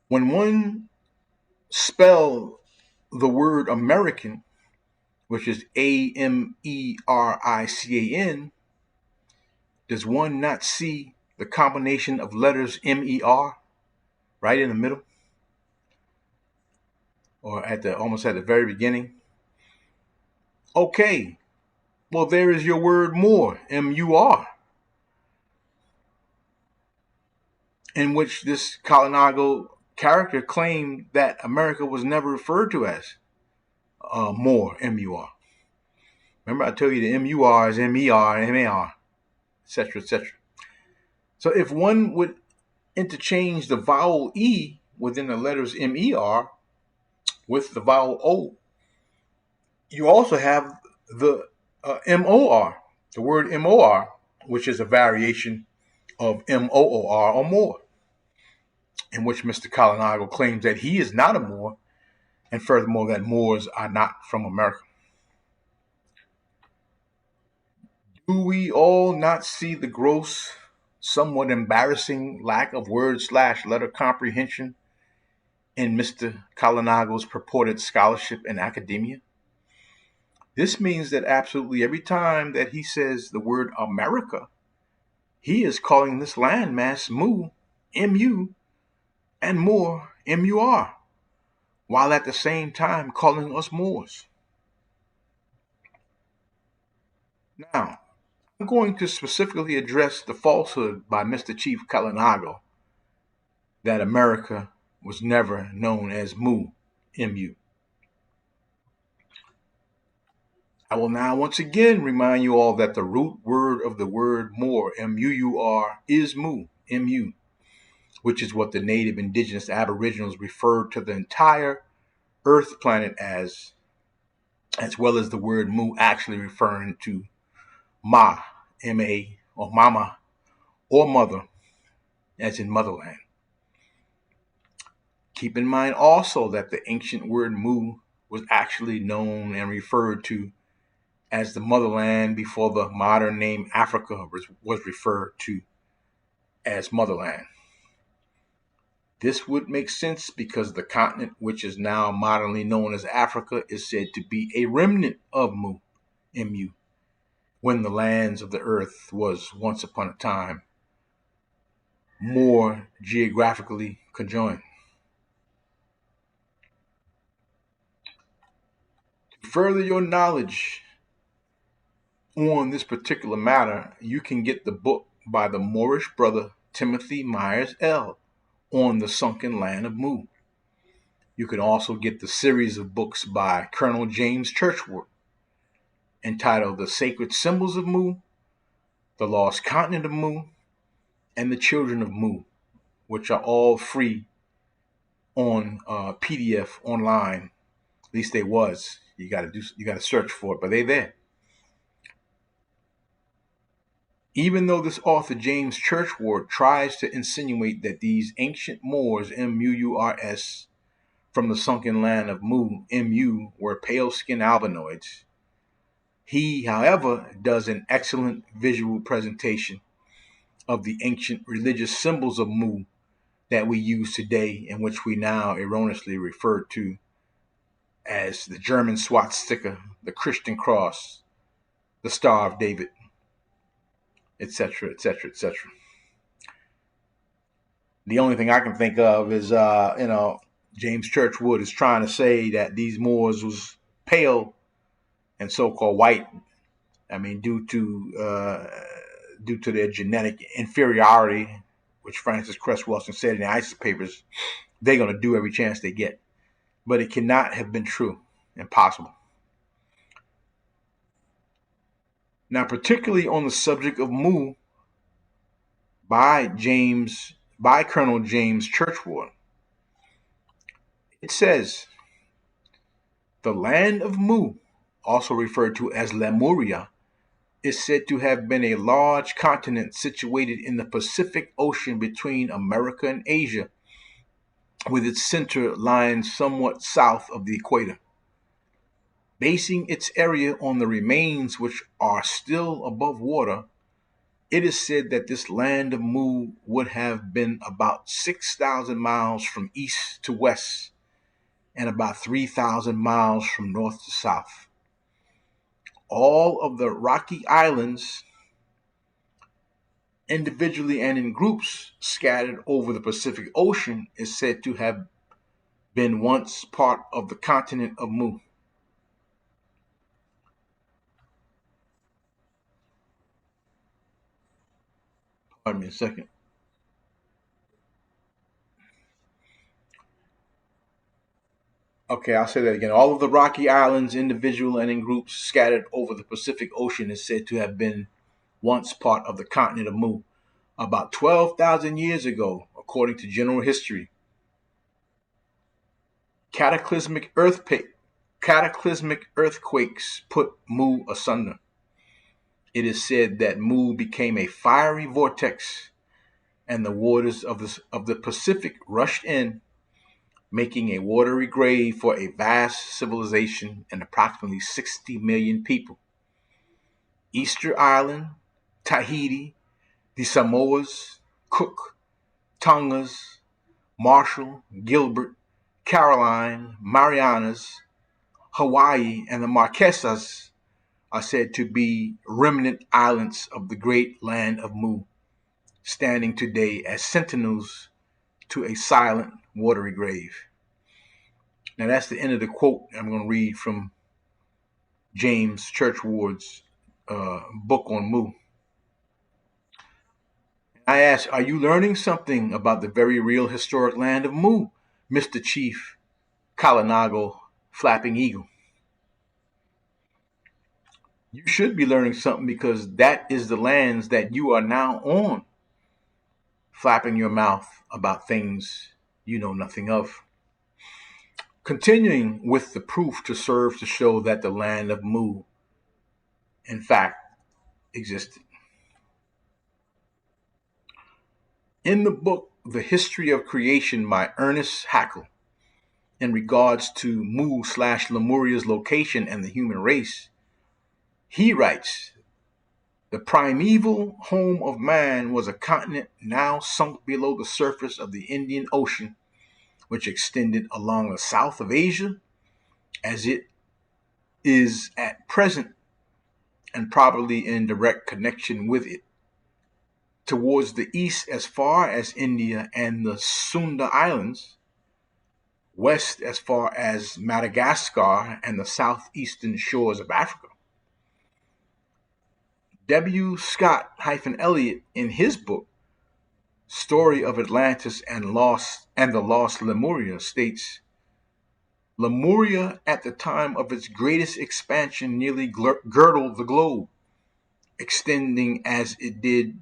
When one spell the word American, which is American, does one not see the combination of letters MER right in the middle, or at the almost at the very beginning? Okay, well, there is your word more, MUR, in which this Kalinago character claimed that America was never referred to as more, MUR. Remember, I told you the MUR is MER, MAR, etc., etc. So if one would interchange the vowel E within the letters MER with the vowel O, you also have the MOR, the word MOR, which is a variation of MOOR or more, in which Mr. Kalinago claims that he is not a Moor, and furthermore that Moors are not from America. Do we all not see the gross, somewhat embarrassing lack of word/letter comprehension in Mr. Kalinago's purported scholarship in academia? This means that absolutely every time that he says the word America, he is calling this landmass Mu, MU, and more, MUR, while at the same time calling us Moors. Now, I'm going to specifically address the falsehood by Mr. Chief Kalinago that America was never known as Mu, MU. I will now once again remind you all that the root word of the word more, MUUR, is Mu, MU, which is what the native indigenous aboriginals referred to the entire Earth planet as well as the word Mu actually referring to Ma, M-A, or Mama, or Mother, as in motherland. Keep in mind also that the ancient word Mu was actually known and referred to as the motherland before the modern name Africa was referred to as motherland. This would make sense because the continent, which is now modernly known as Africa, is said to be a remnant of Mu, MU, when the lands of the earth was once upon a time more geographically conjoined. To further your knowledge on this particular matter, you can get the book by the Moorish brother Timothy Myers L. on the sunken land of Mu. You can also get the series of books by Colonel James Churchward entitled The Sacred Symbols of Mu, The Lost Continent of Mu, and The Children of Mu, which are all free on PDF online. At least they was. You got to search for it, but they're there. Even though this author, James Churchward, tries to insinuate that these ancient Moors, MUURS, from the sunken land of Mu, MU, were pale-skinned albinoids, he, however, does an excellent visual presentation of the ancient religious symbols of Mu that we use today and which we now erroneously refer to as the German swastika, the Christian cross, the Star of David, etc., etc., etc. The only thing I can think of is, James Churchward is trying to say that these Moors was pale and so-called white. I mean, due to their genetic inferiority, which Francis Cress Welsing said in the ISIS papers, they're going to do every chance they get. But it cannot have been true. Impossible. Now, particularly on the subject of Mu by Colonel James Churchward, it says, the land of Mu, also referred to as Lemuria, is said to have been a large continent situated in the Pacific Ocean between America and Asia, with its center lying somewhat south of the equator. Basing its area on the remains which are still above water, It is said that this land of Mu would have been about 6,000 miles from east to west and about 3,000 miles from north to south. All of the rocky islands, individually and in groups scattered over the Pacific Ocean, is said to have been once part of the continent of Mu. Pardon me a second. Okay, I'll say that again. All of the rocky islands, individual and in groups scattered over the Pacific Ocean, is said to have been once part of the continent of Mu. About 12,000 years ago, according to general history, cataclysmic earthquake, cataclysmic earthquakes put Mu asunder. It is said that Mu became a fiery vortex, and the waters of the Pacific rushed in, making a watery grave for a vast civilization and approximately 60 million people. Easter Island, Tahiti, the Samoas, Cook, Tongas, Marshall, Gilbert, Caroline, Marianas, Hawaii, and the Marquesas are said to be remnant islands of the great land of Mu, standing today as sentinels to a silent, watery grave. Now, that's the end of the quote I'm going to read from James Churchward's book on Mu. I ask, are you learning something about the very real historic land of Mu, Mr. Chief Kalinago Flapping Eagle? You should be learning something because that is the lands that you are now on, flapping your mouth about things you know nothing of. Continuing with the proof to serve to show that the land of Mu, in fact, existed. In the book The History of Creation by Ernest Haeckel, in regards to Mu/Lemuria's location and the human race, he writes, the primeval home of man was a continent now sunk below the surface of the Indian Ocean, which extended along the south of Asia as it is at present and probably in direct connection with it, towards the east as far as India and the Sunda Islands, west as far as Madagascar and the southeastern shores of Africa. W. Scott-Elliott, in his book Story of Atlantis and the Lost Lemuria, states, Lemuria at the time of its greatest expansion nearly girdled the globe, extending as it did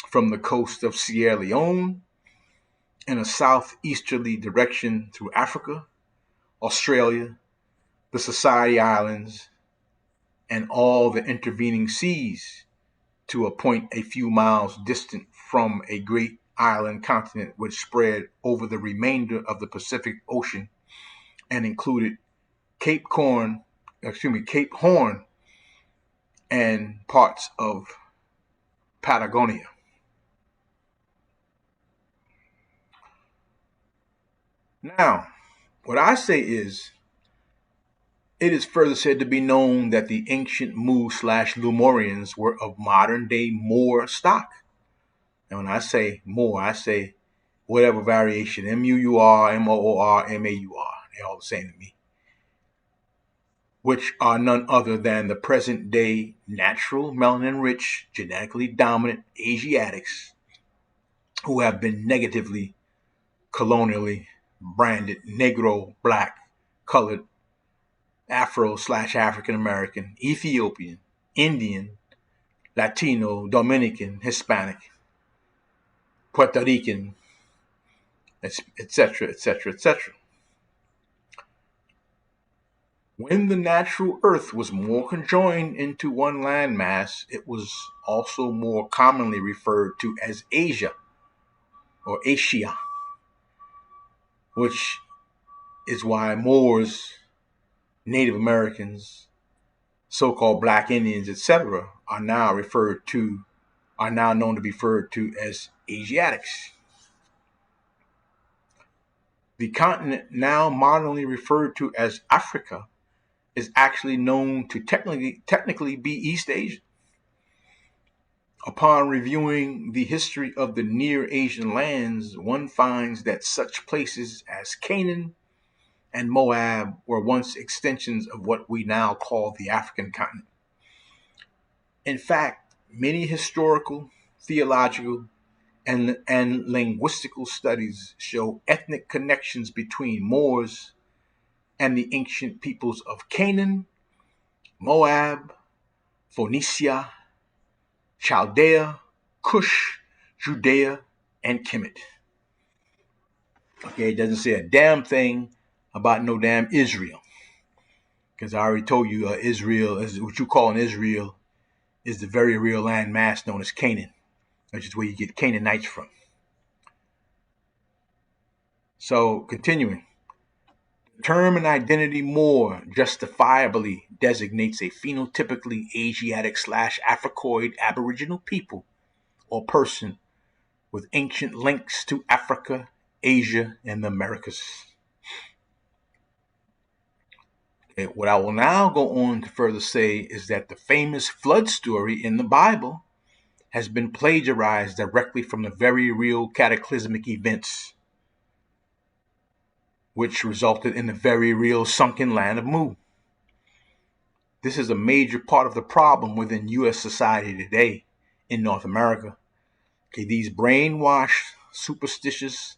from the coast of Sierra Leone in a southeasterly direction through Africa, Australia, the Society Islands, and all the intervening seas to a point a few miles distant from a great island continent which spread over the remainder of the Pacific Ocean and included Cape Horn and parts of Patagonia. Now, what I say is, it is further said to be known that the ancient Mu/Lemurians were of modern day Moor stock. And when I say Moor, I say whatever variation, Muur, Moor, Maur, they're all the same to me, which are none other than the present day natural melanin rich, genetically dominant Asiatics who have been negatively, colonially branded Negro, black, colored, Afro/African American, Ethiopian, Indian, Latino, Dominican, Hispanic, Puerto Rican, etc., etc., etc. When the natural earth was more conjoined into one landmass, it was also more commonly referred to as Asia or Asia, which is why Moors, Native Americans, so-called black Indians, etc., are now referred to are now known to be referred to as Asiatics. The continent now modernly referred to as Africa is actually known to technically be East Asia. Upon reviewing the history of the Near Asian lands, one finds that such places as Canaan and Moab were once extensions of what we now call the African continent. In fact, many historical, theological, and linguistical studies show ethnic connections between Moors and the ancient peoples of Canaan, Moab, Phoenicia, Chaldea, Cush, Judea, and Kemet. Okay, it doesn't say a damn thing about no damn Israel. Because I already told you, Israel, is what you call Israel, is the very real land mass known as Canaan, which is where you get Canaanites from. So, continuing. The term and identity more justifiably designates a phenotypically Asiatic / Africoid Aboriginal people or person with ancient links to Africa, Asia, and the Americas. Okay, what I will now go on to further say is that the famous flood story in the Bible has been plagiarized directly from the very real cataclysmic events which resulted in the very real sunken land of Mu. This is a major part of the problem within U.S. society today in North America. Okay, these brainwashed, superstitious,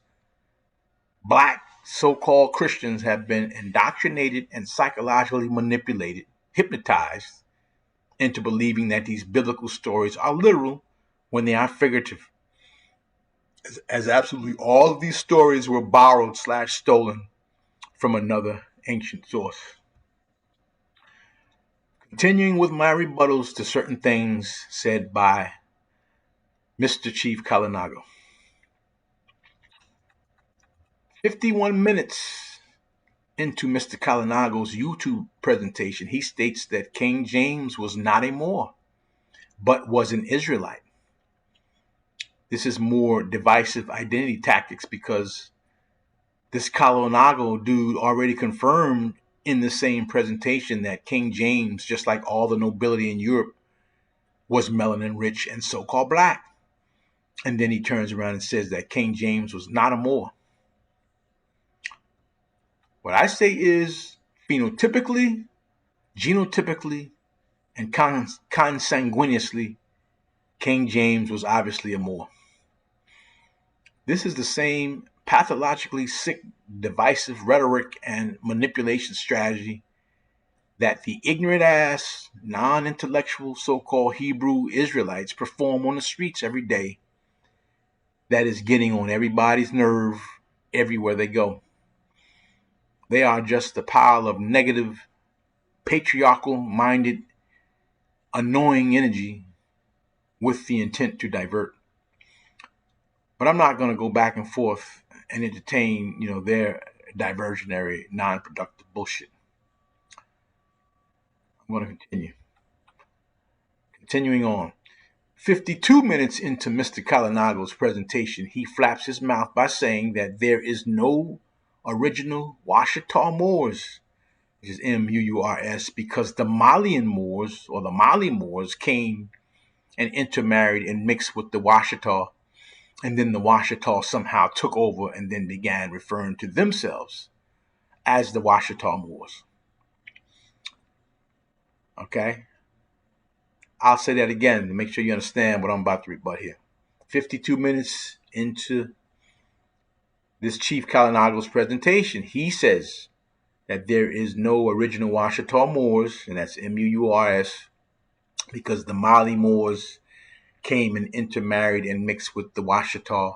black so-called Christians have been indoctrinated and psychologically manipulated, hypnotized into believing that these biblical stories are literal when they are figurative. As absolutely all of these stories were borrowed / stolen from another ancient source. Continuing with my rebuttals to certain things said by Mr. Chief Kalinago. 51 minutes into Mr. Kalinago's YouTube presentation, he states that King James was not a Moor, but was an Israelite. This is more divisive identity tactics because this Kalinago dude already confirmed in the same presentation that King James, just like all the nobility in Europe, was melanin rich and so-called black. And then he turns around and says that King James was not a Moor. What I say is phenotypically, genotypically, and consanguineously, King James was obviously a Moor. This is the same pathologically sick, divisive rhetoric and manipulation strategy that the ignorant ass, non-intellectual so-called Hebrew Israelites perform on the streets every day that is getting on everybody's nerve everywhere they go. They are just a pile of negative, patriarchal-minded, annoying energy with the intent to divert. But I'm not going to go back and forth and entertain, their diversionary, non-productive bullshit. I'm going to continue. Continuing on. 52 minutes into Mr. Kalinago's presentation, he flaps his mouth by saying that there is no original Washita Moors, which is M-U-U-R-S, because the Malian Moors, or the Mali Moors, came and intermarried and mixed with the Washita, and then the Washita somehow took over and then began referring to themselves as the Washita Moors. Okay? I'll say that again to make sure you understand what I'm about to rebut here. 52 minutes into this Chief Kalinago's presentation, he says that there is no original Washita Moors, and that's M-U-U-R-S, because the Mali Moors came and intermarried and mixed with the Washita,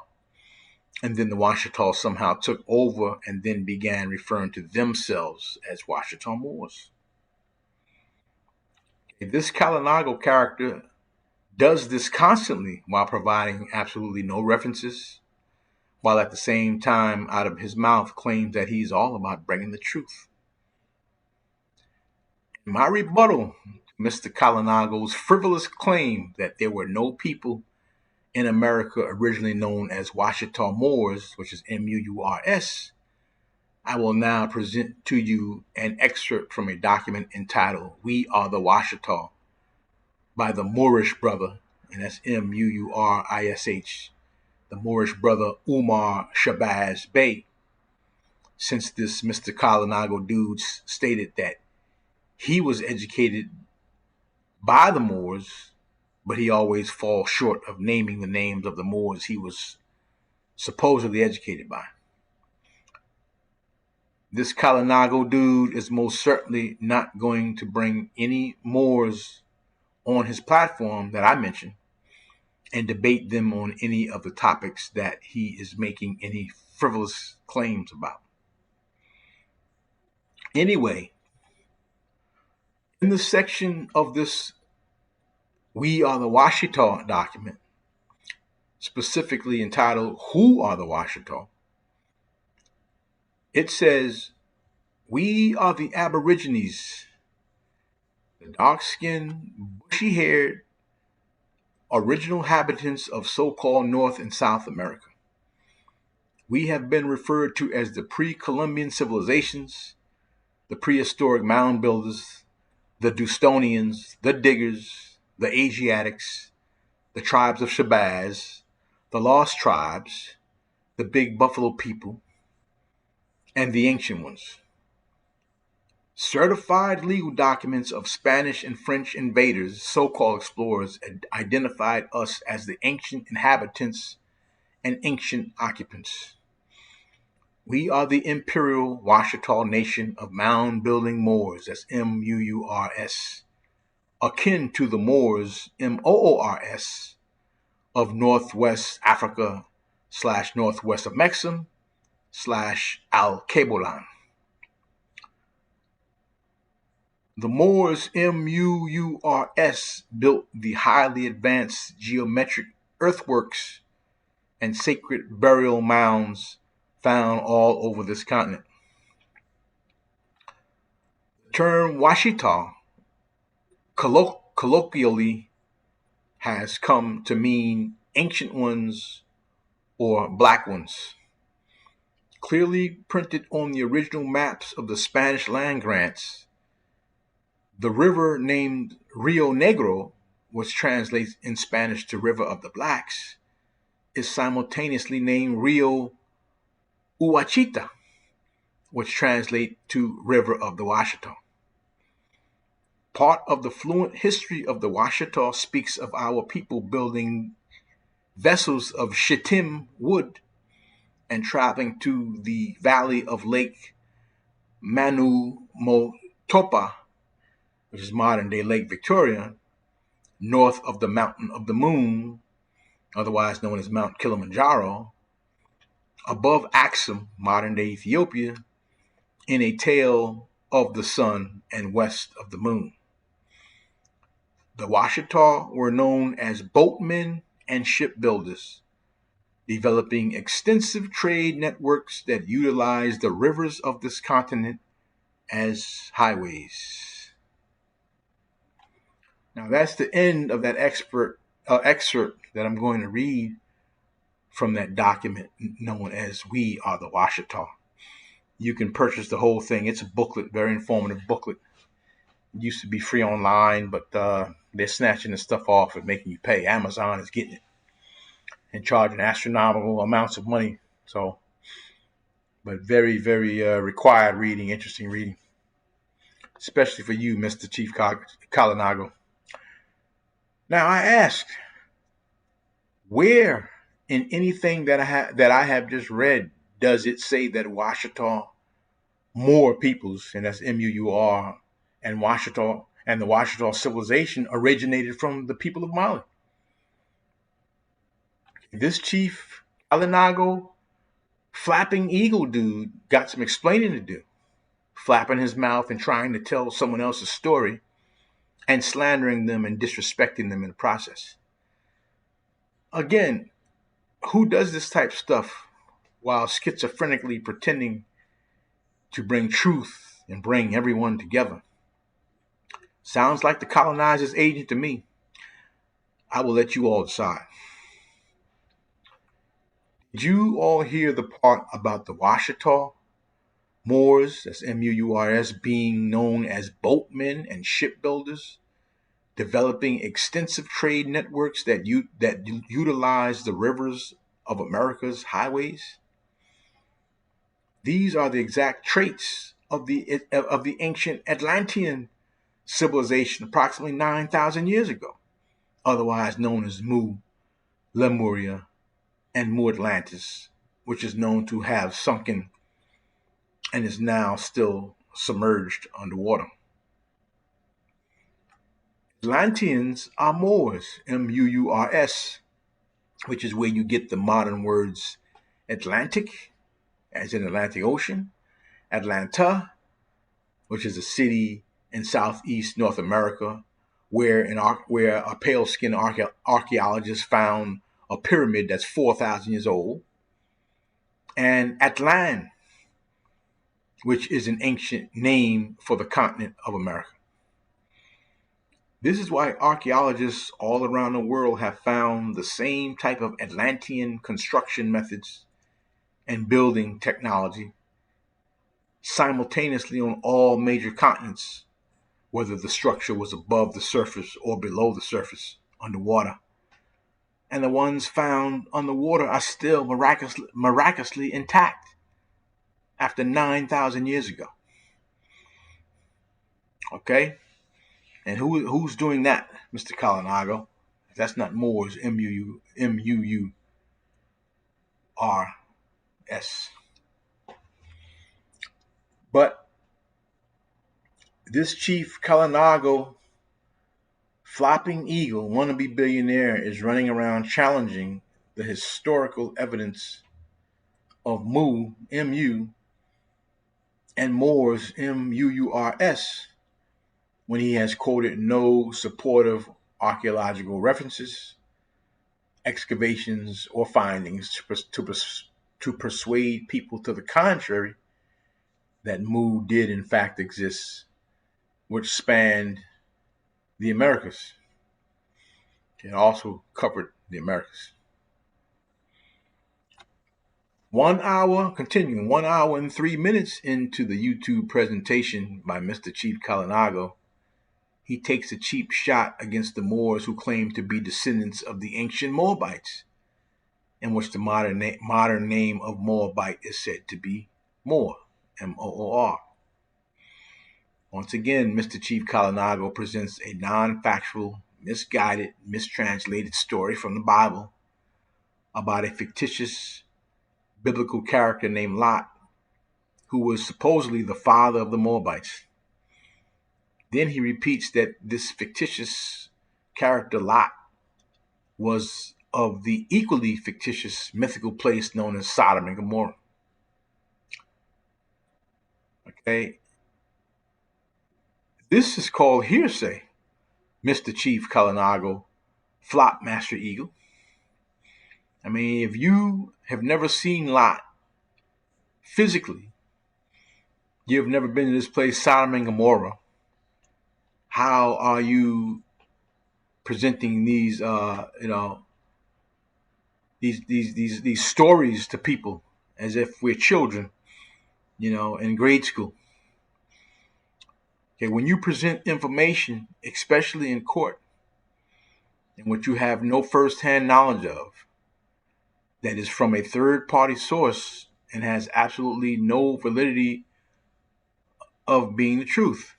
and then the Washita somehow took over and then began referring to themselves as Washita Moors. This Kalinago character does this constantly while providing absolutely no references, while at the same time out of his mouth claims that he's all about bringing the truth. My rebuttal to Mr. Kalinago's frivolous claim that there were no people in America originally known as Washita Moors, which is Murs, I will now present to you an excerpt from a document entitled We Are the Washita by the Moorish brother, and that's Murish, the Moorish brother Umar Shabazz Bey. Since this Mr. Kalinago dude stated that he was educated by the Moors, but he always falls short of naming the names of the Moors he was supposedly educated by. This Kalinago dude is most certainly not going to bring any Moors on his platform that I mentioned and debate them on any of the topics that he is making any frivolous claims about. Anyway, in the section of this We Are the Washita document, specifically entitled Who Are the Washita, it says, we are the Aborigines, the dark-skinned, bushy-haired, original inhabitants of so-called North and South America. We have been referred to as the pre-Columbian civilizations, the prehistoric mound builders, the Dustonians, the Diggers, the Asiatics, the tribes of Shabazz, the Lost Tribes, the Big Buffalo People, and the Ancient Ones. Certified legal documents of Spanish and French invaders, so-called explorers, identified us as the ancient inhabitants and ancient occupants. We are the imperial Washita nation of mound-building Moors, that's Murs, akin to the Moors, Moors, of Northwest Africa / Northwest of Mexico / Al-Cabolan. The Moors, Murs, built the highly advanced geometric earthworks and sacred burial mounds found all over this continent. The term Washita colloquially has come to mean ancient ones or black ones. Clearly printed on the original maps of the Spanish land grants, the river named Rio Negro, which translates in Spanish to River of the Blacks, is simultaneously named Rio Ouachita, which translates to River of the Washita. Part of the fluent history of the Washita speaks of our people building vessels of shittim wood and traveling to the valley of Lake Manumotopa, which is modern-day Lake Victoria, north of the Mountain of the Moon, otherwise known as Mount Kilimanjaro, above Axum, modern-day Ethiopia, in a tail of the sun and west of the moon. The Washita were known as boatmen and shipbuilders, developing extensive trade networks that utilized the rivers of this continent as highways. Now that's the end of that excerpt that I'm going to read from that document known as We Are the Washita. You can purchase the whole thing. It's a booklet, very informative booklet. It used to be free online, but they're snatching the stuff off and making you pay. Amazon is getting it and charging astronomical amounts of money. So, but very, very required reading, interesting reading, especially for you, Mr. Chief Kalinago. Now, I asked, where in anything that I have just read does it say that Washita Moor peoples, and that's Mur, and Washita and the Washita civilization originated from the people of Mali? This Chief Kalinago flapping eagle dude got some explaining to do, flapping his mouth and trying to tell someone else's story and slandering them and disrespecting them in the process. Again, who does this type of stuff while schizophrenically pretending to bring truth and bring everyone together? Sounds like the colonizer's agent to me. I will let you all decide. Did you all hear the part about the Washita Moors, that's Mours, being known as boatmen and shipbuilders, developing extensive trade networks that utilize the rivers of America's highways? These are the exact traits of the ancient Atlantean civilization approximately 9,000 years ago, otherwise known as Mu, Lemuria, and Mu Atlantis, which is known to have sunken and is now still submerged underwater. Atlanteans are Moors, Murs, which is where you get the modern words Atlantic, as in Atlantic Ocean, Atlanta, which is a city in southeast North America, where a pale skinned archaeologist found a pyramid that's 4,000 years old, and Atlan, which is an ancient name for the continent of America. This is why archaeologists all around the world have found the same type of Atlantean construction methods and building technology simultaneously on all major continents, whether the structure was above the surface or below the surface underwater. And the ones found underwater are still miraculously intact after 9,000 years ago. Okay? And who's doing that, Mr. Kalinago? That's not Moors, Murs. But this Chief Kalinago, flopping eagle, wannabe billionaire, is running around challenging the historical evidence of Mu, and Moors, Murs, when he has quoted no supportive archaeological references, excavations, or findings to persuade people to the contrary that Mu did in fact exist, which spanned the Americas. It also covered the Americas. 1 hour and 3 minutes into the YouTube presentation by Mr. Chief Kalinago, he takes a cheap shot against the Moors who claim to be descendants of the ancient Moabites, in which the modern name of Moabite is said to be Moor, Moor. Once again, Mr. Chief Kalinago presents a non-factual, misguided, mistranslated story from the Bible about a fictitious biblical character named Lot, who was supposedly the father of the Moabites. Then he repeats that this fictitious character Lot was of the equally fictitious mythical place known as Sodom and Gomorrah. Okay? This is called hearsay, Mr. Chief Kalinago, Flop Master Eagle. I mean, if you have never seen Lot physically, you've never been to this place, Sodom and Gomorrah, how are you presenting these these stories to people as if we're children, in grade school? Okay, when you present information, especially in court, in which you have no first-hand knowledge of, that is from a third-party source and has absolutely no validity of being the truth.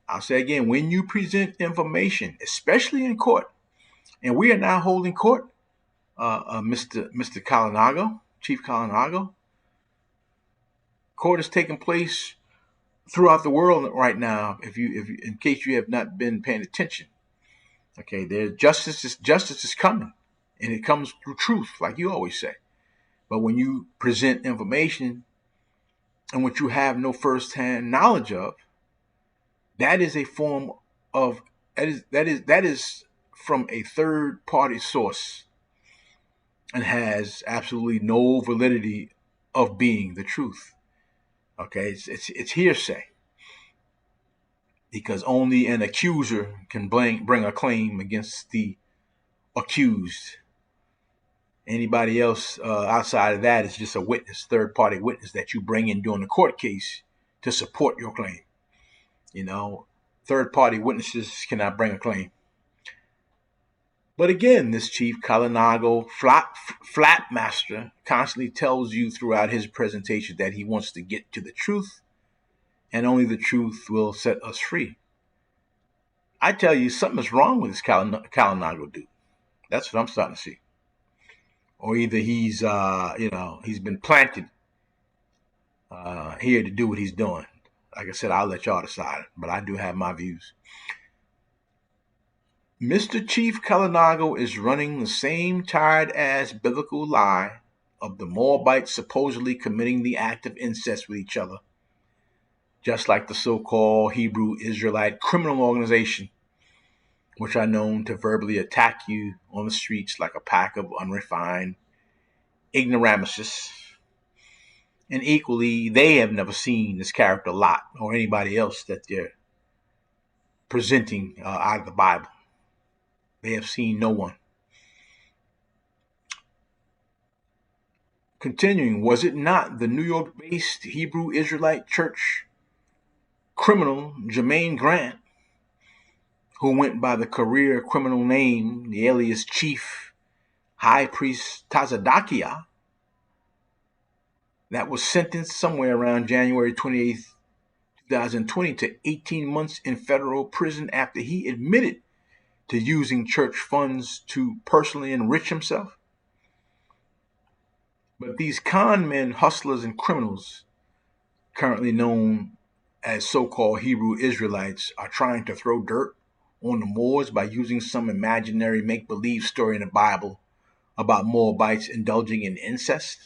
I'll say again, when you present information, especially in court, and we are now holding court, Mr. Kalinago, Chief Kalinago, court is taking place throughout the world right now. If you, in case you have not been paying attention, okay, there's justice is coming, and it comes through truth, like you always say. But when you present information and what you have no first-hand knowledge of, that is a form of that is from a third-party source and has absolutely no validity of being the truth. Okay, it's hearsay, because only an accuser can bring a claim against the accused. Anybody else outside of that is just a witness, third-party witness that you bring in during the court case to support your claim. Third-party witnesses cannot bring a claim. But again, this Chief Kalinago flat master constantly tells you throughout his presentation that he wants to get to the truth, and only the truth will set us free. I tell you, something's wrong with this Kalinago dude. That's what I'm starting to see. Or either he's been planted here to do what he's doing. Like I said, I'll let y'all decide, but I do have my views. Mr. Chief Kalinago is running the same tired-ass biblical lie of the Moabites supposedly committing the act of incest with each other, just like the so-called Hebrew Israelite criminal organization, which are known to verbally attack you on the streets like a pack of unrefined ignoramuses. And equally, they have never seen this character Lot or anybody else that they're presenting out of the Bible. They have seen no one. Continuing, was it not the New York-based Hebrew Israelite Church criminal Jermaine Grant, who went by the career criminal name, the alias Chief High Priest Tazadakia, that was sentenced somewhere around January 28th, 2020 to 18 months in federal prison after he admitted to using church funds to personally enrich himself? But these con men, hustlers, and criminals, currently known as so-called Hebrew Israelites, are trying to throw dirt on the Moors by using some imaginary make-believe story in the Bible about Moabites indulging in incest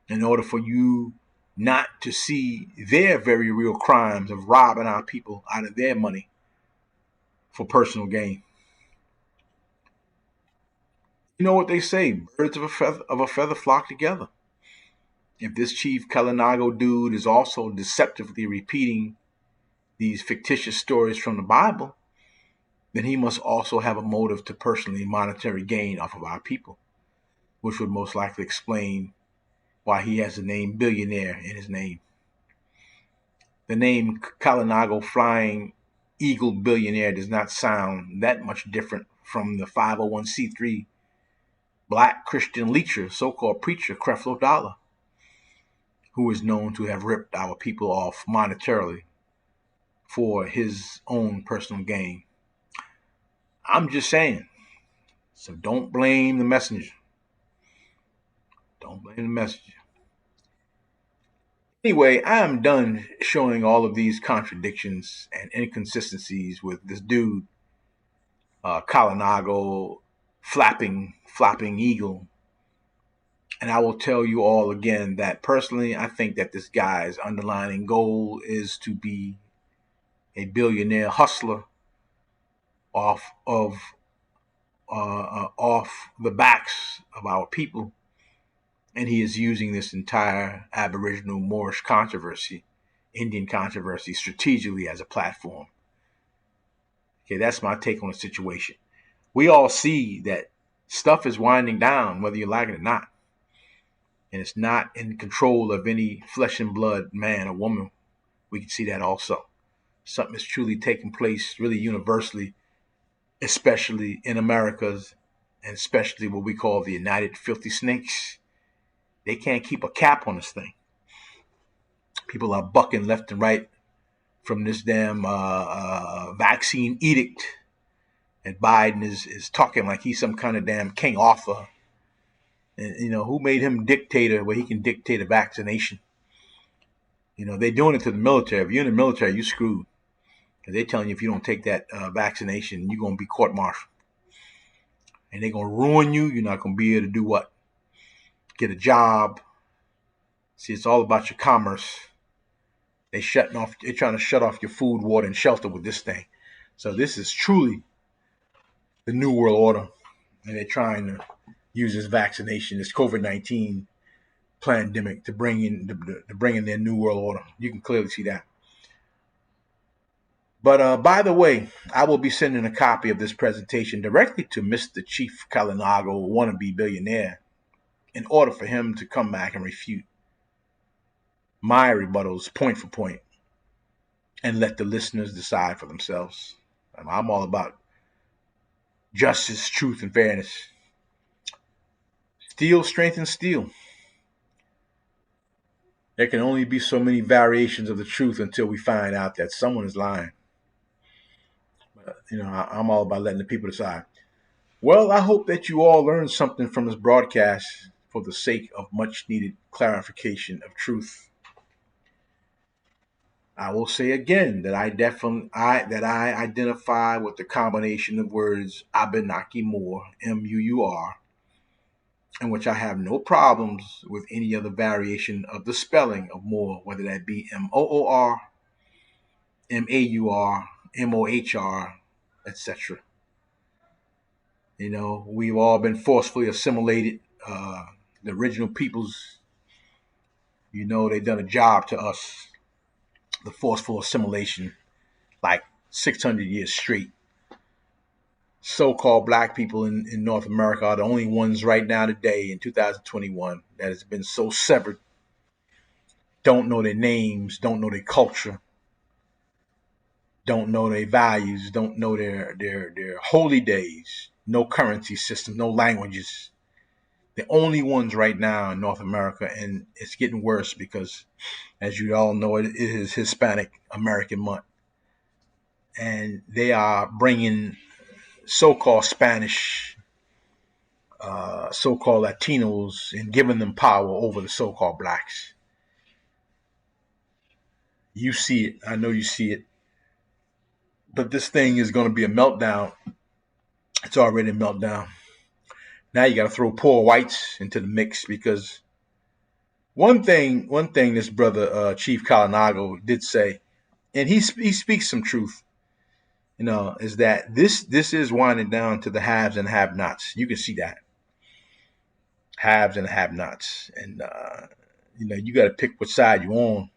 in order for you not to see their very real crimes of robbing our people out of their money for personal gain. You know what they say, birds of a feather flock together. If this Chief Kalinago dude is also deceptively repeating these fictitious stories from the Bible, then he must also have a motive to personally monetary gain off of our people, which would most likely explain why he has the name Billionaire in his name. The name Kalinago Flying Eagle Billionaire does not sound that much different from the 501c3 black Christian leecher, so-called preacher Creflo Dollar, who is known to have ripped our people off monetarily for his own personal gain. I'm just saying. So don't blame the messenger. Don't blame the messenger. Anyway, I am done showing all of these contradictions and inconsistencies with this dude, Kalinago, flapping eagle. And I will tell you all again that personally, I think that this guy's underlying goal is to be a billionaire hustler off the backs of our people. And he is using this entire Aboriginal Moorish controversy, Indian controversy, strategically as a platform. Okay, that's my take on the situation. We all see that stuff is winding down, whether you like it or not. And it's not in control of any flesh and blood man or woman. We can see that also. Something is truly taking place really universally, especially in Americas, and especially what we call the United Filthy Snakes. They can't keep a cap on this thing. People are bucking left and right from this damn vaccine edict. And Biden is talking like he's some kind of damn King Arthur. And, who made him dictator where he can dictate a vaccination? They're doing it to the military. If you're in the military, you're screwed. Because they're telling you if you don't take that vaccination, you're going to be court-martialed. And they're going to ruin you. You're not going to be able to do what? Get a job. See, it's all about your commerce. They're trying to shut off your food, water, and shelter with this thing. So this is truly the New World Order. And they're trying to use this vaccination, this COVID-19 pandemic to bring in their New World Order. You can clearly see that. But by the way, I will be sending a copy of this presentation directly to Mr. Chief Kalinago, wannabe billionaire, in order for him to come back and refute my rebuttals point for point and let the listeners decide for themselves. I'm all about justice, truth, and fairness. Steel strengthens steel. There can only be so many variations of the truth until we find out that someone is lying. I'm all about letting the people decide. Well, I hope that you all learned something from this broadcast for the sake of much needed clarification of truth. I will say again that I identify with the combination of words Abenaki Moore, Muur, in which I have no problems with any other variation of the spelling of Moore, whether that be Moor, Maur, Mohr, etc. We've all been forcefully assimilated. The original peoples, they done a job to us, the forceful assimilation, like 600 years straight. So-called black people in North America are the only ones right now today in 2021 that has been so severed, don't know their names, don't know their culture, don't know their values, don't know their holy days, no currency system, no languages. The only ones right now in North America, and it's getting worse because, as you all know, it is Hispanic American Month, and they are bringing so-called Spanish, so-called Latinos, and giving them power over the so-called blacks. You see it. I know you see it. But this thing is going to be a meltdown. It's already a meltdown. Now you got to throw poor whites into the mix because one thing this brother Chief Kalinago did say, and he speaks some truth, is that this is winding down to the haves and have-nots. You can see that haves and have-nots, and you got to pick which side you're on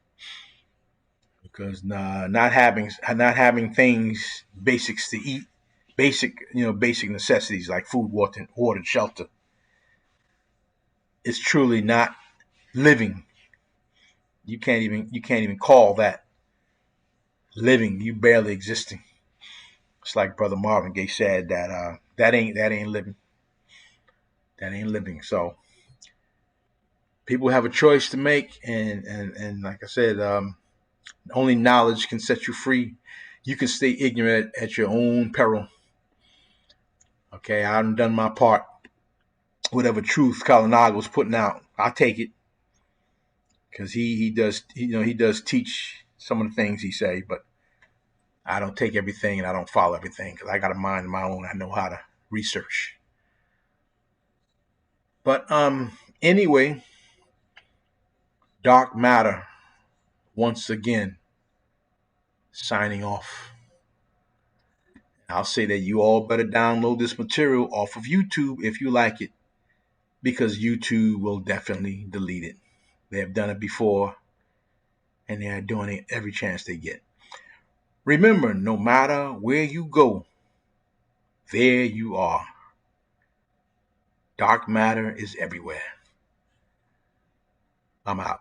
because not having things basics to eat, basic necessities like food, water, shelter is truly not living. You can't even call that living. You barely existing. It's like Brother Marvin Gaye said that that ain't living. That ain't living. So people have a choice to make, and like I said, only knowledge can set you free. You can stay ignorant at your own peril. Okay, I've done my part. Whatever truth Kalinago's putting out, I'll take it because he does he does teach some of the things he say, but I don't take everything and I don't follow everything because I got a mind of my own. I know how to research. But anyway, dark matter once again signing off. I'll say that you all better download this material off of YouTube if you like it, because YouTube will definitely delete it. They have done it before, and they are doing it every chance they get. Remember, no matter where you go, there you are. Dark matter is everywhere. I'm out.